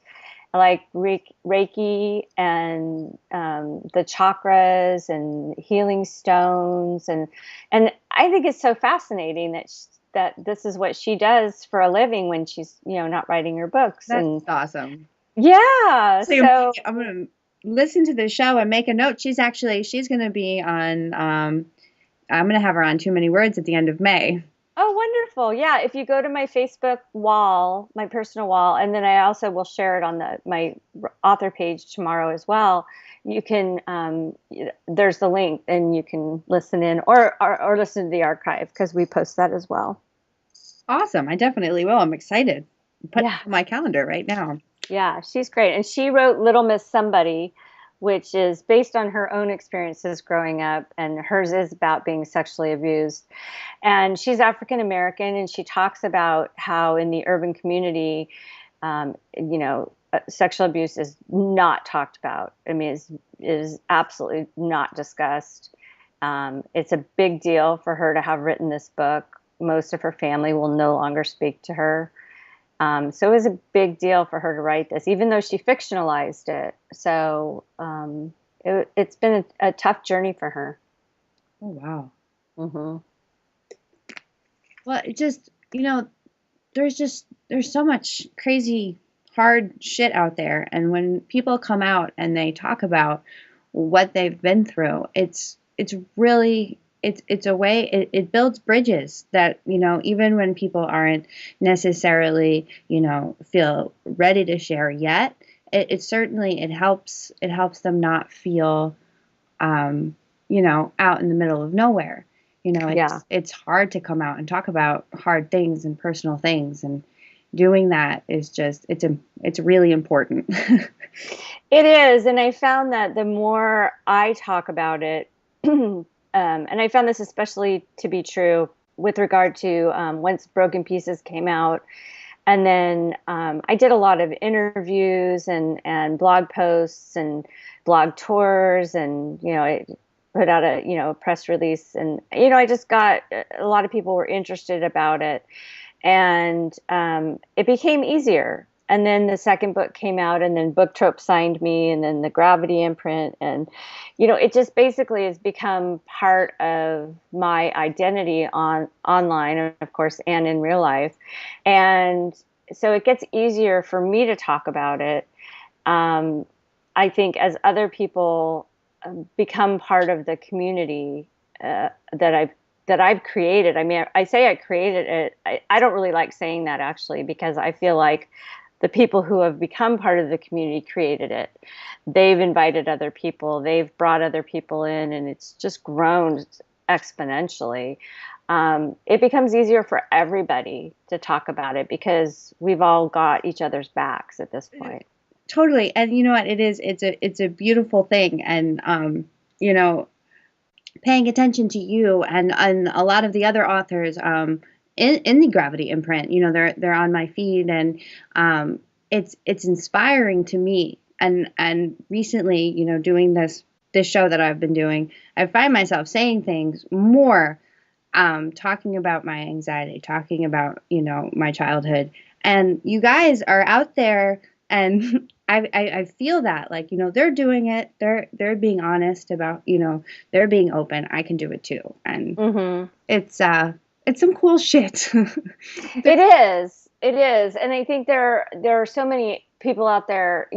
like Reiki and the chakras and healing stones. And I think it's so fascinating that this is what she does for a living when she's, not writing her books. That's awesome. Yeah. So I'm going to listen to the show and make a note. She's going to be on, I'm going to have her on Too Many Words at the end of May. Oh, wonderful. Yeah. If you go to my Facebook wall, my personal wall, and then I also will share it on my author page tomorrow as well, you can, there's the link, and you can listen in or listen to the archive, because we post that as well. Awesome. I definitely will. I'm excited. Put it on my calendar right now. Yeah, she's great. And she wrote Little Miss Somebody, which is based on her own experiences growing up, and hers is about being sexually abused. And she's African American, and she talks about how in the urban community, sexual abuse is not talked about. I mean, is absolutely not discussed. It's a big deal for her to have written this book. Most of her family will no longer speak to her. So it was a big deal for her to write this, even though she fictionalized it. So it's been a tough journey for her. Oh, wow. Mm-hmm. Well, it just, there's so much crazy, hard shit out there. And when people come out and they talk about what they've been through. It's really it's a way it builds bridges that, even when people aren't necessarily, feel ready to share yet, it certainly it helps them not feel out in the middle of nowhere. Yeah. It's hard to come out and talk about hard things and personal things, and doing that is just it's really important. It is. And I found that the more I talk about it, and I found this especially to be true with regard to once Broken Pieces came out. And then I did a lot of interviews and blog posts and blog tours, and I put out a press release, and I just got a lot of people were interested about it, and it became easier. And then the second book came out, and then Book Trope signed me, and then the Gravity imprint, and it just basically has become part of my identity online, of course, and in real life. And so it gets easier for me to talk about it. I think as other people become part of the community that I've created. I mean, I say I created it. I don't really like saying that, actually, because I feel like the people who have become part of the community created it. They've invited other people. They've brought other people in, and it's just grown exponentially. It becomes easier for everybody to talk about it because we've all got each other's backs at this point. Totally. And you know what it is? It's a beautiful thing. And, paying attention to you and a lot of the other authors, in the Gravity imprint, they're on my feed, and, it's inspiring to me. And recently, doing this show that I've been doing, I find myself saying things more, talking about my anxiety, talking about, my childhood, and you guys are out there, and I feel that, like, they're doing it. They're being honest about, they're being open. I can do it too. And it's some cool shit. It is. It is. And I think there are so many people out there,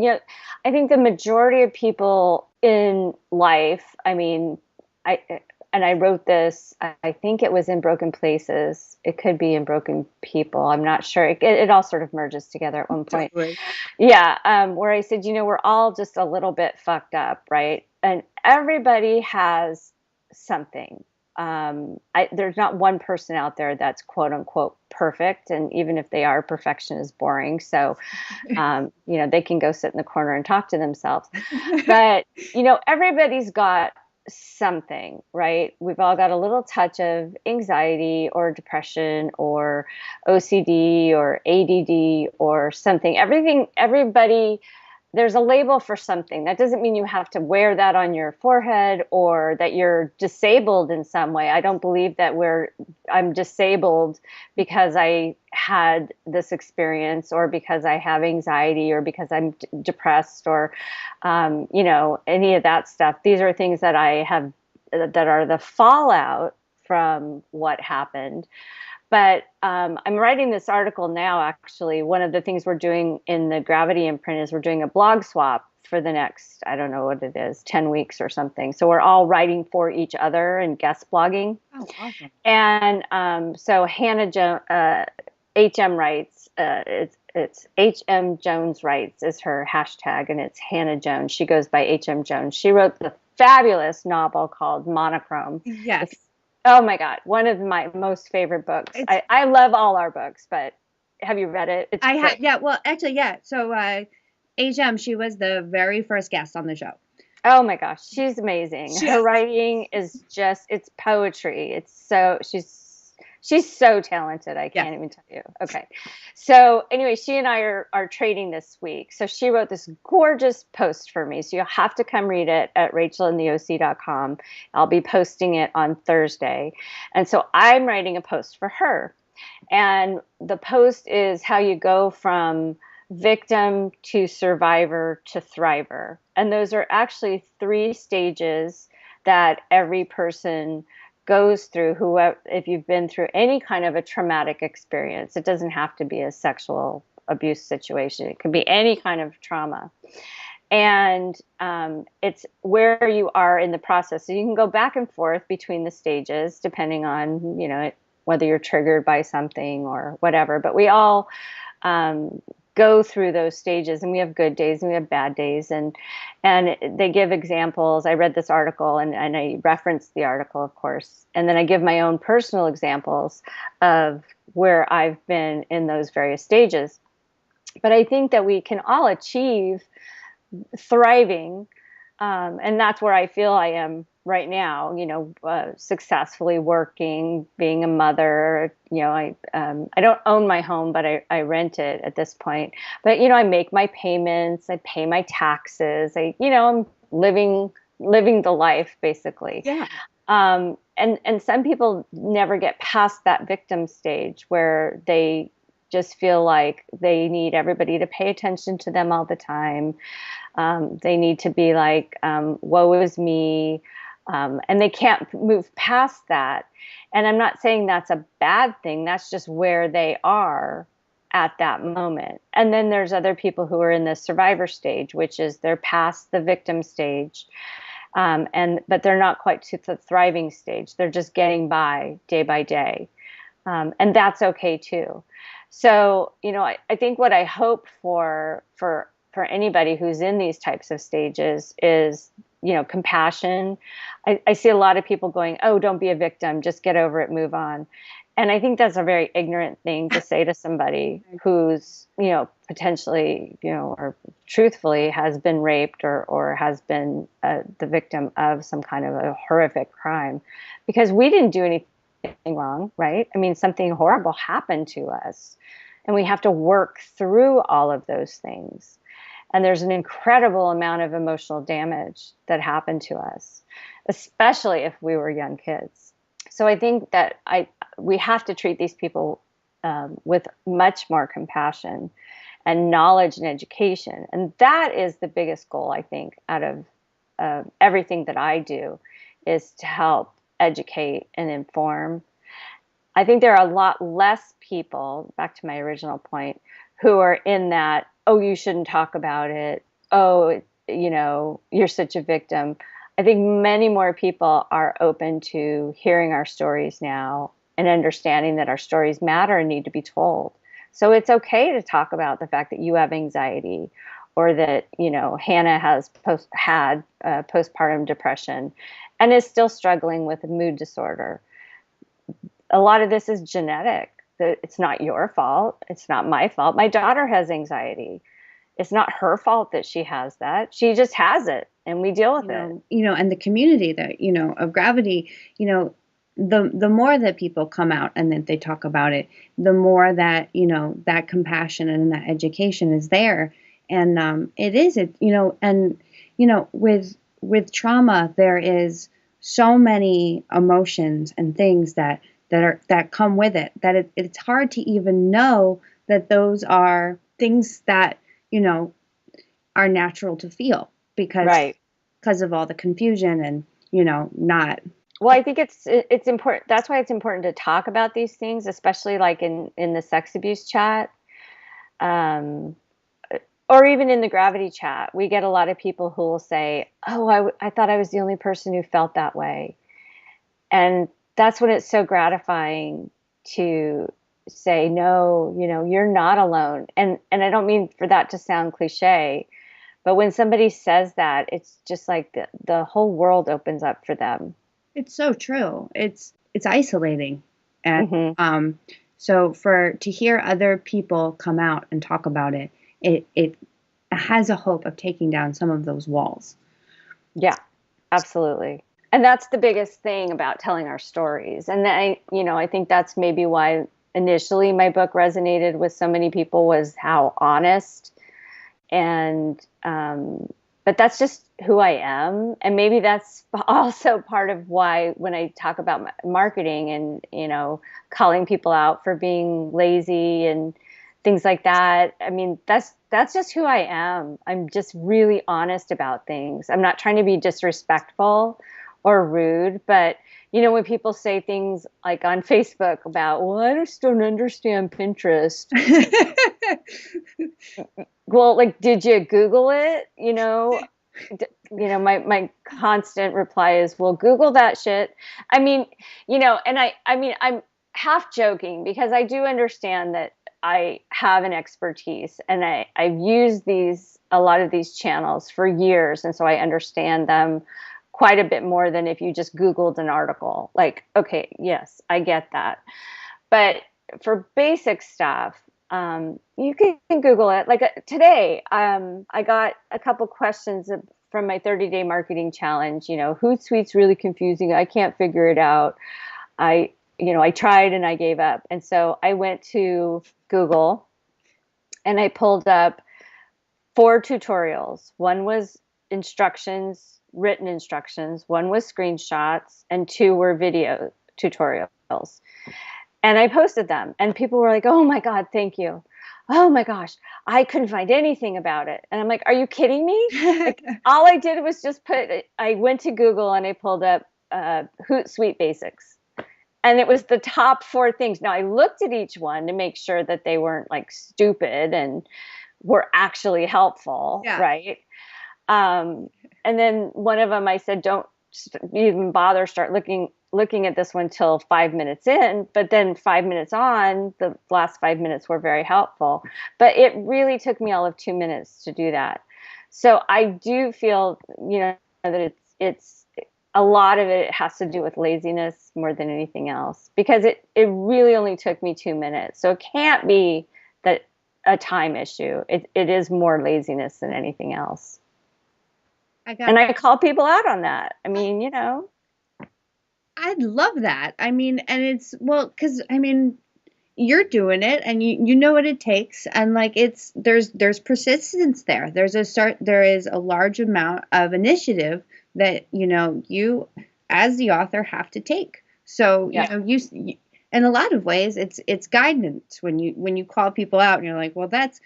I think the majority of people in life, I mean, I wrote this, I think it was in Broken Places. It could be in Broken People. I'm not sure. It all sort of merges together at one point. Totally. Yeah. Where I said, we're all just a little bit fucked up, right? And everybody has something. There's not one person out there that's quote unquote perfect. And even if they are, perfection is boring. So, they can go sit in the corner and talk to themselves. But, everybody's got something, right? We've all got a little touch of anxiety or depression or OCD or ADD or something. Everybody, there's a label for something. That doesn't mean you have to wear that on your forehead or that you're disabled in some way. I don't believe that I'm disabled because I had this experience or because I have anxiety or because I'm depressed or, any of that stuff. These are things that I have that are the fallout from what happened. But I'm writing this article now, actually. One of the things we're doing in the Gravity imprint is we're doing a blog swap for the next, I don't know what it is, 10 weeks or something. So we're all writing for each other and guest blogging. Oh, awesome. And so Hannah HM Writes, it's HM Jones Writes is her hashtag, and it's Hannah Jones. She goes by HM Jones. She wrote the fabulous novel called Monochrome. Yes. Oh my God. One of my most favorite books. I love all our books, but have you read it? It's great. Yeah. Well, actually, yeah. So, HM, she was the very first guest on the show. Oh my gosh. She's amazing. Her writing is just, it's poetry. She's so talented. I can't even tell you. Okay. So anyway, she and I are trading this week. So she wrote this gorgeous post for me. So you'll have to come read it at rachelandtheoc.com. I'll be posting it on Thursday. And so I'm writing a post for her. And the post is how you go from victim to survivor to thriver. And those are actually 3 stages that every person goes through, if you've been through any kind of a traumatic experience. It doesn't have to be a sexual abuse situation. It could be any kind of trauma. And it's where you are in the process. So you can go back and forth between the stages depending on, whether you're triggered by something or whatever. But we all go through those stages, and we have good days and we have bad days. And they give examples. I read this article and I referenced the article, of course. And then I give my own personal examples of where I've been in those various stages. But I think that we can all achieve thriving. And that's where I feel I am right now, successfully working, being a mother. I don't own my home, but I rent it at this point. But, I make my payments, I pay my taxes, I'm living the life basically. Yeah. And some people never get past that victim stage where they just feel like they need everybody to pay attention to them all the time. They need to be like, woe is me. And they can't move past that. And I'm not saying that's a bad thing. That's just where they are at that moment. And then there's other people who are in the survivor stage, which is they're past the victim stage. But they're not quite to the thriving stage. They're just getting by day. And that's okay too. So, I think what I hope for anybody who's in these types of stages is, compassion. I see a lot of people going, oh, don't be a victim, just get over it, move on. And I think that's a very ignorant thing to say to somebody who's, potentially, or truthfully has been raped or has been the victim of some kind of a horrific crime, because we didn't do anything wrong, right? I mean, something horrible happened to us, and we have to work through all of those things. And there's an incredible amount of emotional damage that happened to us, especially if we were young kids. So I think that we have to treat these people with much more compassion and knowledge and education. And that is the biggest goal, I think, out of everything that I do, is to help educate and inform. I think there are a lot less people, back to my original point, who are in that, oh, you shouldn't talk about it. Oh, you're such a victim. I think many more people are open to hearing our stories now and understanding that our stories matter and need to be told. So it's okay to talk about the fact that you have anxiety, or that, Hannah has had postpartum depression and is still struggling with a mood disorder. A lot of this is genetic. It's not your fault. It's not my fault. My daughter has anxiety. It's not her fault that she has that. She just has it, and we deal with it. And the community that, of Gravity, the more that people come out and that they talk about it, the more that, that compassion and that education is there. And with trauma, there is so many emotions and things that come with it, that it's hard to even know that those are things that, are natural to feel, because of all the confusion and, not. Well, I think it's important. That's why it's important to talk about these things, especially like in the sex abuse chat, or even in the Gravity chat. We get a lot of people who will say, oh, I thought I was the only person who felt that way. And that's when it's so gratifying to say, no, you're not alone. And I don't mean for that to sound cliche, but when somebody says that, it's just like the whole world opens up for them. It's so true. It's isolating. And so to hear other people come out and talk about it, it has a hope of taking down some of those walls. Yeah, absolutely. And that's the biggest thing about telling our stories. And I think that's maybe why initially my book resonated with so many people, was how honest. And but that's just who I am. And maybe that's also part of why when I talk about marketing and, calling people out for being lazy and things like that. I mean, that's just who I am. I'm just really honest about things. I'm not trying to be disrespectful or rude, but when people say things like on Facebook about, well, I just don't understand Pinterest. Well, like, did you Google it? My constant reply is, well, Google that shit. I mean, and I'm half joking because I do understand that I have an expertise and I've used a lot of these channels for years. And so I understand them quite a bit more than if you just Googled an article. Like, okay, yes, I get that. But for basic stuff, you can Google it. Like today, I got a couple questions from my 30-day marketing challenge. Hootsuite's really confusing. I can't figure it out. I tried and I gave up. And so I went to Google and I pulled up 4 tutorials. One was written instructions. One was screenshots, and 2 were video tutorials. And I posted them, and people were like, "Oh my God, thank you. Oh my gosh, I couldn't find anything about it." And I'm like, "Are you kidding me?" Like, all I did was just I went to Google and I pulled up Hootsuite basics. And it was the top 4 things. Now I looked at each one to make sure that they weren't like stupid and were actually helpful, right? And then one of them I said, don't even bother start looking at this one till 5 minutes in. But then 5 minutes on, the last 5 minutes were very helpful. But it really took me all of 2 minutes to do that. So I do feel, that it's a lot of it has to do with laziness more than anything else, because it really only took me 2 minutes. So it can't be that a time issue. It is more laziness than anything else. I call people out on that. I mean, I'd love that. I mean, and it's, well, because I mean, you're doing it and you know what it takes, and like there's persistence there. There is a large amount of initiative that you as the author have to take. So you in a lot of ways it's guidance when you call people out and you're like, well, that's,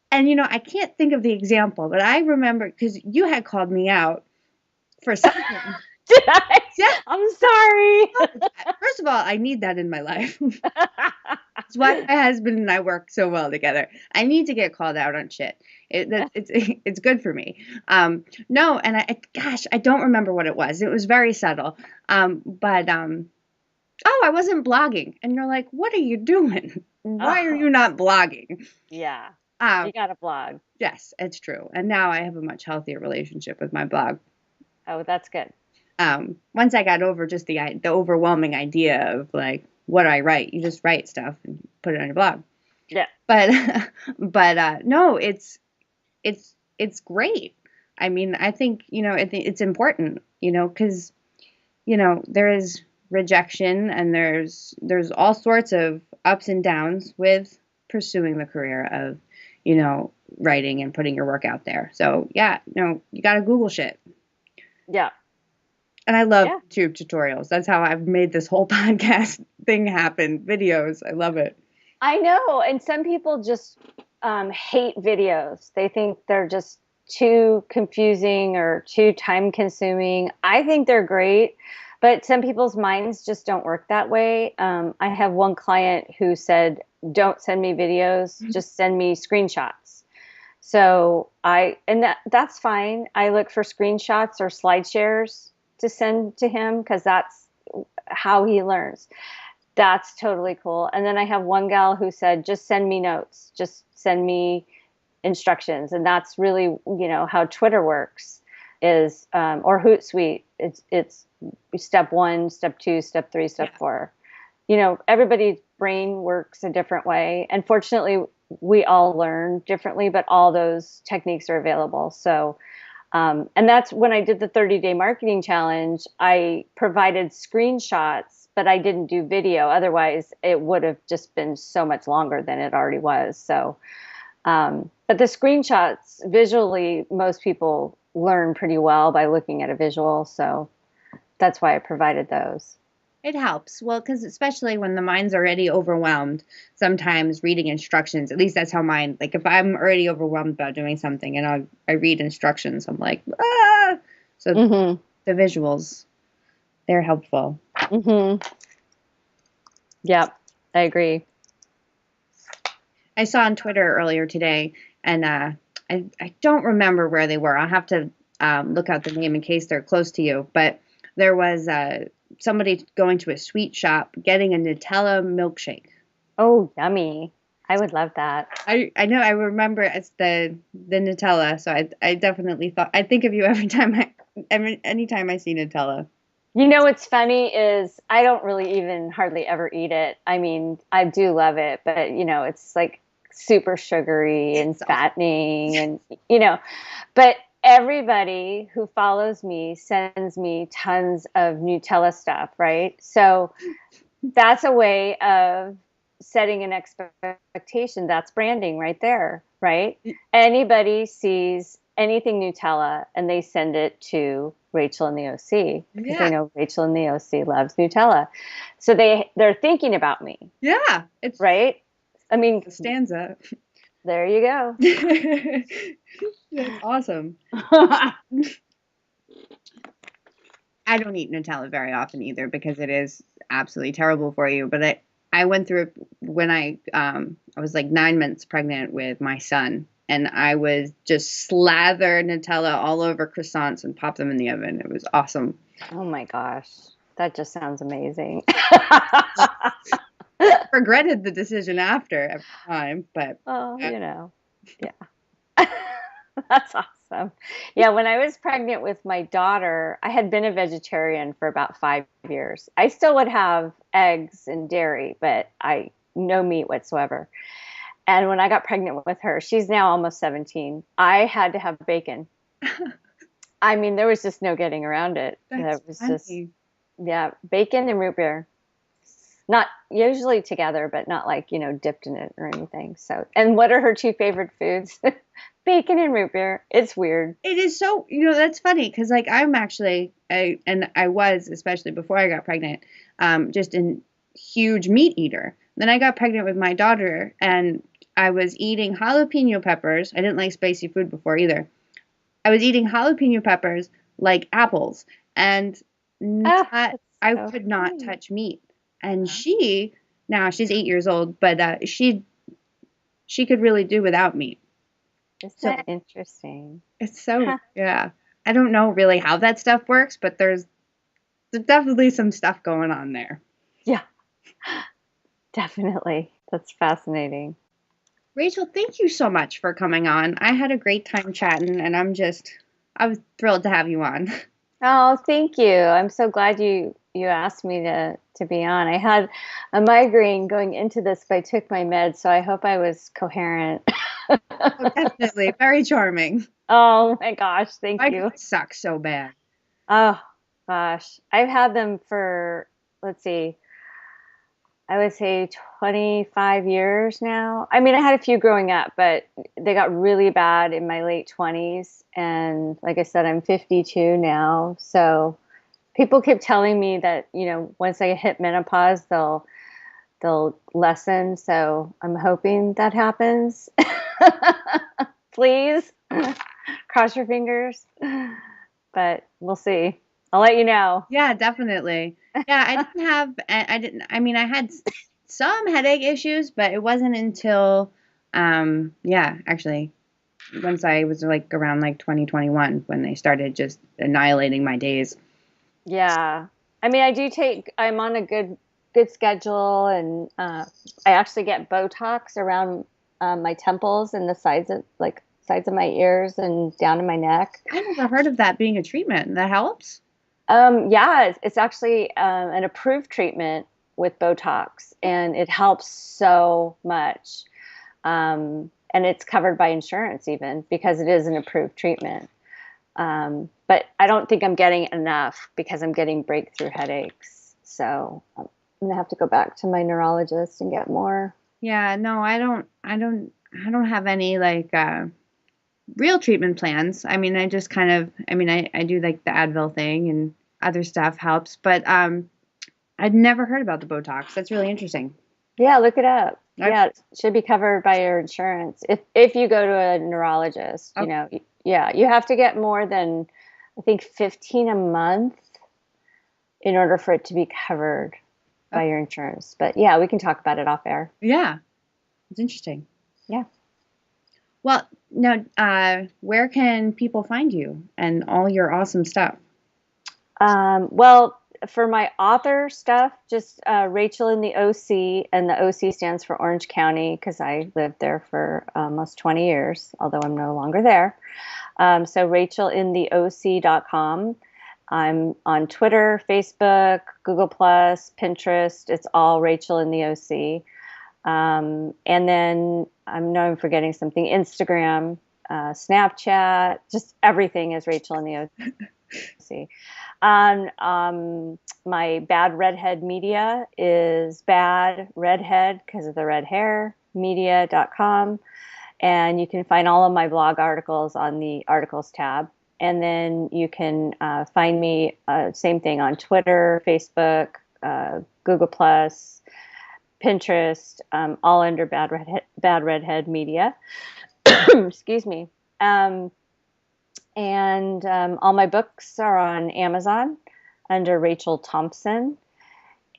and I can't think of the example, but I remember because you had called me out for something. Did I? Yeah. I'm sorry. First of all, I need that in my life. That's why my husband and I work so well together. I need to get called out on shit. It's good for me. No, and I don't remember what it was. It was very subtle. But I wasn't blogging. And you're like, what are you doing? Why are you not blogging? Yeah. You got to blog. Yes, it's true. And now I have a much healthier relationship with my blog. Oh, that's good. Once I got over just the overwhelming idea of like, what do I write? You just write stuff and put it on your blog. Yeah. But no, it's great. I mean, I think, it's important, because, there is rejection and there's all sorts of ups and downs with pursuing the career of, writing and putting your work out there. So yeah, you got to Google shit. Yeah. And I love YouTube tutorials. That's how I've made this whole podcast thing happen. Videos. I love it. I know. And some people just hate videos. They think they're just too confusing or too time consuming. I think they're great, but some people's minds just don't work that way. I have one client who said, don't send me videos, just send me screenshots. So that's fine. I look for screenshots or slide shares to send to him because that's how he learns. That's totally cool. And then I have one gal who said, just send me notes, just send me instructions. And that's really, how Twitter works is, or Hootsuite. It's step 1, step 2, step 3, step 4. Everybody's brain works a different way. And fortunately, we all learn differently, but all those techniques are available. So, and that's when I did the 30-day marketing challenge, I provided screenshots, but I didn't do video. Otherwise, it would have just been so much longer than it already was. So, but the screenshots visually, most people learn pretty well by looking at a visual. So that's why I provided those. It helps. Well, because especially when the mind's already overwhelmed, sometimes reading instructions, at least that's how mine, like if I'm already overwhelmed about doing something and I read instructions, I'm like, ah. So the visuals they're helpful. Mm-hmm. Yep, I agree. I saw on Twitter earlier today, and I don't remember where they were. I'll have to look out the name in case they're close to you. But there was somebody going to a sweet shop getting a Nutella milkshake. Oh, yummy. I would love that. I know. I remember it's the Nutella. So I definitely thought, I think of you anytime I see Nutella. You know what's funny is I don't really even hardly ever eat it. I mean, I do love it, but it's like super sugary and fattening and but everybody who follows me sends me tons of Nutella stuff, right? So that's a way of setting an expectation. That's branding right there, right? Anybody sees anything Nutella and they send it to Rachel in the OC because they know Rachel in the OC loves Nutella. So they're thinking about me. Yeah. It's right. I mean, a stanza. There you go. That's awesome. I don't eat Nutella very often either because it is absolutely terrible for you. But I went through it when I was like 9 months pregnant with my son. And I would just slather Nutella all over croissants and pop them in the oven. It was awesome. Oh my gosh. That just sounds amazing. Regretted the decision after every time, but yeah. That's awesome. Yeah, when I was pregnant with my daughter, I had been a vegetarian for about 5 years. I still would have eggs and dairy, but no meat whatsoever. And when I got pregnant with her, she's now almost 17. I had to have bacon. I mean, there was just no getting around it. That's funny. Bacon and root beer. Not usually together, but not like, dipped in it or anything. So, and what are her two favorite foods? Bacon and root beer. It's weird. It is so, that's funny because like I'm actually, I was, especially before I got pregnant, just a huge meat eater. Then I got pregnant with my daughter and I was eating jalapeno peppers. I didn't like spicy food before either. I was eating jalapeno peppers like apples and I could not touch meat. And now she's 8 years old, but she could really do without meat. Isn't that interesting? It's so, yeah. I don't know really how that stuff works, but there's definitely some stuff going on there. Yeah, definitely. That's fascinating. Rachel, thank you so much for coming on. I had a great time chatting, and I was thrilled to have you on. Oh, thank you. I'm so glad you asked me to be on. I had a migraine going into this, but I took my meds, so I hope I was coherent. Oh, definitely. Very charming. Oh my gosh, thank you. Migraine sucks so bad. Oh gosh. I've had them for, let's see, I would say 25 years now. I mean, I had a few growing up, but they got really bad in my late 20s. And like I said, I'm 52 now. So people keep telling me that, once I hit menopause, they'll lessen. So I'm hoping that happens. Please cross your fingers. But we'll see. I'll let you know. Yeah, definitely. Yeah, I had some headache issues, but it wasn't until, actually, once I was like around like 2021 when they started just annihilating my days. Yeah. I mean, I'm on a good schedule and I actually get Botox around my temples and the sides of my ears and down in my neck. I never heard of that being a treatment. That helps? Yeah, it's actually an approved treatment with Botox, and it helps so much. And it's covered by insurance even because it is an approved treatment. But I don't think I'm getting enough because I'm getting breakthrough headaches. So I'm going to have to go back to my neurologist and get more. Yeah, no, I don't have any like real treatment plans. I mean, I just kind of, I do like the Advil thing and other stuff helps, but I'd never heard about the Botox. That's really interesting. Yeah, look it up. Yeah, it should be covered by your insurance. If you go to a neurologist, you have to get more than, I think, 15 a month. in order for it to be covered by your insurance. But yeah, we can talk about it off air. Yeah. It's interesting. Yeah. Well, now, where can people find you and all your awesome stuff? Well, for my author stuff, just Rachel in the OC, and the OC stands for Orange County because I lived there for almost 20 years, although I'm no longer there. So rachelintheoc.com. I'm on Twitter, Facebook, Google+, Pinterest. It's all Rachel in the OC. And then I know I'm forgetting something, Instagram, Snapchat, just everything is Rachel in the OC. My Bad Redhead Media is Bad Redhead because of the red hair, media.com. And you can find all of my blog articles on the articles tab. And then you can find me, same thing, on Twitter, Facebook, Google+, Pinterest, all under Bad Redhead Media. Excuse me. And all my books are on Amazon under Rachel Thompson.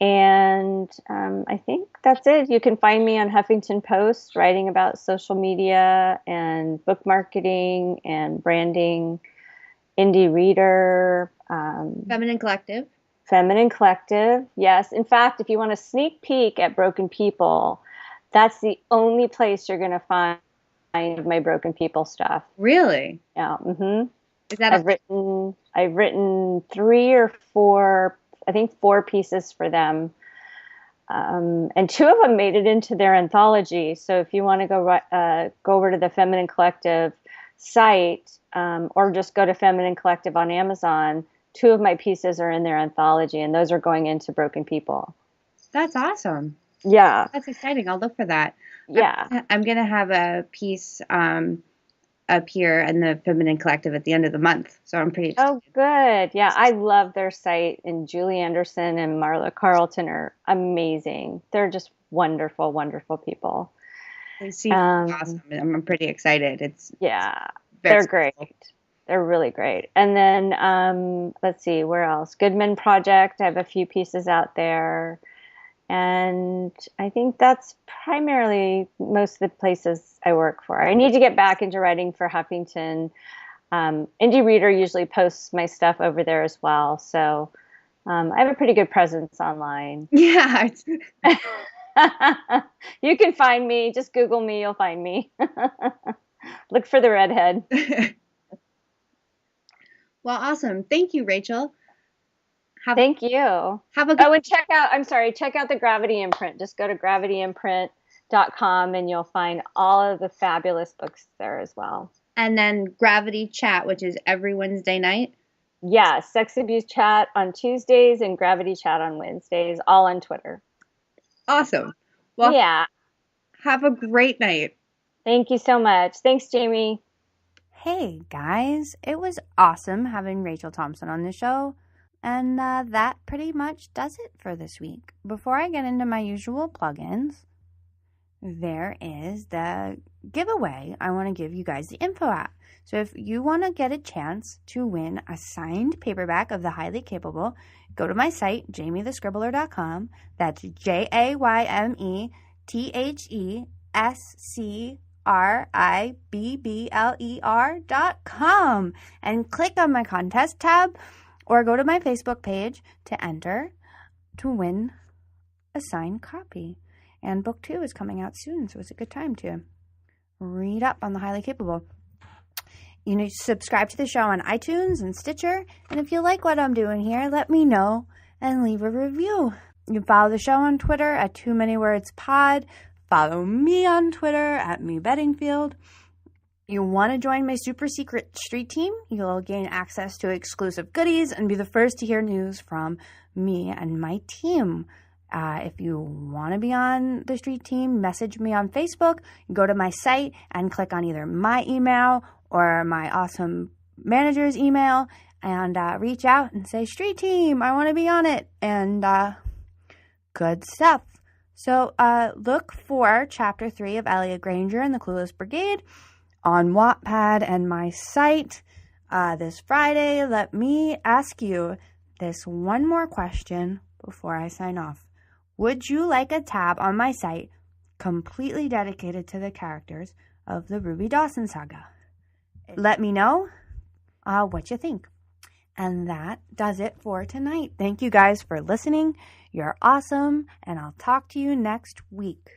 And I think that's it. You can find me on Huffington Post writing about social media and book marketing and branding. Indie Reader. Feminine Collective. Feminine Collective, yes. In fact, if you want a sneak peek at Broken People, that's the only place you're going to find my Broken People stuff. Really? Yeah. Mm-hmm. Is that I've written 3 or 4, I think 4 pieces for them, and 2 of them made it into their anthology. So if you want to go over to the Feminine Collective site, or just go to Feminine Collective on Amazon, 2 of my pieces are in their anthology, and those are going into Broken People. That's awesome. Yeah. That's exciting. I'll look for that. Yeah. I'm going to have a piece appear in the Feminine Collective at the end of the month. So I'm pretty excited. Oh, good. Yeah, I love their site, and Julie Anderson and Marla Carlton are amazing. They're just wonderful, wonderful people. They seem awesome. I'm pretty excited. They're great. They're really great. And then let's see, where else? Goodman Project. I have a few pieces out there. And I think that's primarily most of the places I work for. I need to get back into writing for Huffington. Indie Reader usually posts my stuff over there as well. So I have a pretty good presence online. Yeah. You can find me. Just Google me. You'll find me. Look for the redhead. Well, awesome. Thank you, Rachel. Thank you. Have a good and check out the Gravity imprint. Just go to gravityimprint.com and you'll find all of the fabulous books there as well. And then Gravity Chat, which is every Wednesday night. Yeah, Sex Abuse Chat on Tuesdays and Gravity Chat on Wednesdays, all on Twitter. Awesome. Well, yeah. Have a great night. Thank you so much. Thanks, Jamie. Hey, guys. It was awesome having Rachel Thompson on the show. And that pretty much does it for this week. Before I get into my usual plugins, there is the giveaway I want to give you guys the info at. So if you want to get a chance to win a signed paperback of The Highly Capable, go to my site, jamiethescribbler.com. That's JAYMETHESCRIBBLER.com and click on my contest tab, or go to my Facebook page to enter to win a signed copy. And book 2 is coming out soon, so it's a good time to read up on The Highly Capable. You need to subscribe to the show on iTunes and Stitcher. And if you like what I'm doing here, let me know and leave a review. You can follow the show on Twitter at Too Many Words Pod. Follow me on Twitter at MeBettingfield. You want to join my super secret street team? You'll gain access to exclusive goodies and be the first to hear news from me and my team. If you want to be on the street team, message me on Facebook. Go to my site and click on either my email or my awesome manager's email and reach out and say, street team, I want to be on it. And good stuff. So look for Chapter 3 of Elliot Granger and the Clueless Brigade on Wattpad and my site this Friday. Let me ask you, this one more question before I sign off. Would you like a tab on my site completely dedicated to the characters of the Ruby Dawson saga? Let me know what you think. And that does it for tonight. Thank you guys for listening. You're awesome, and I'll talk to you next week.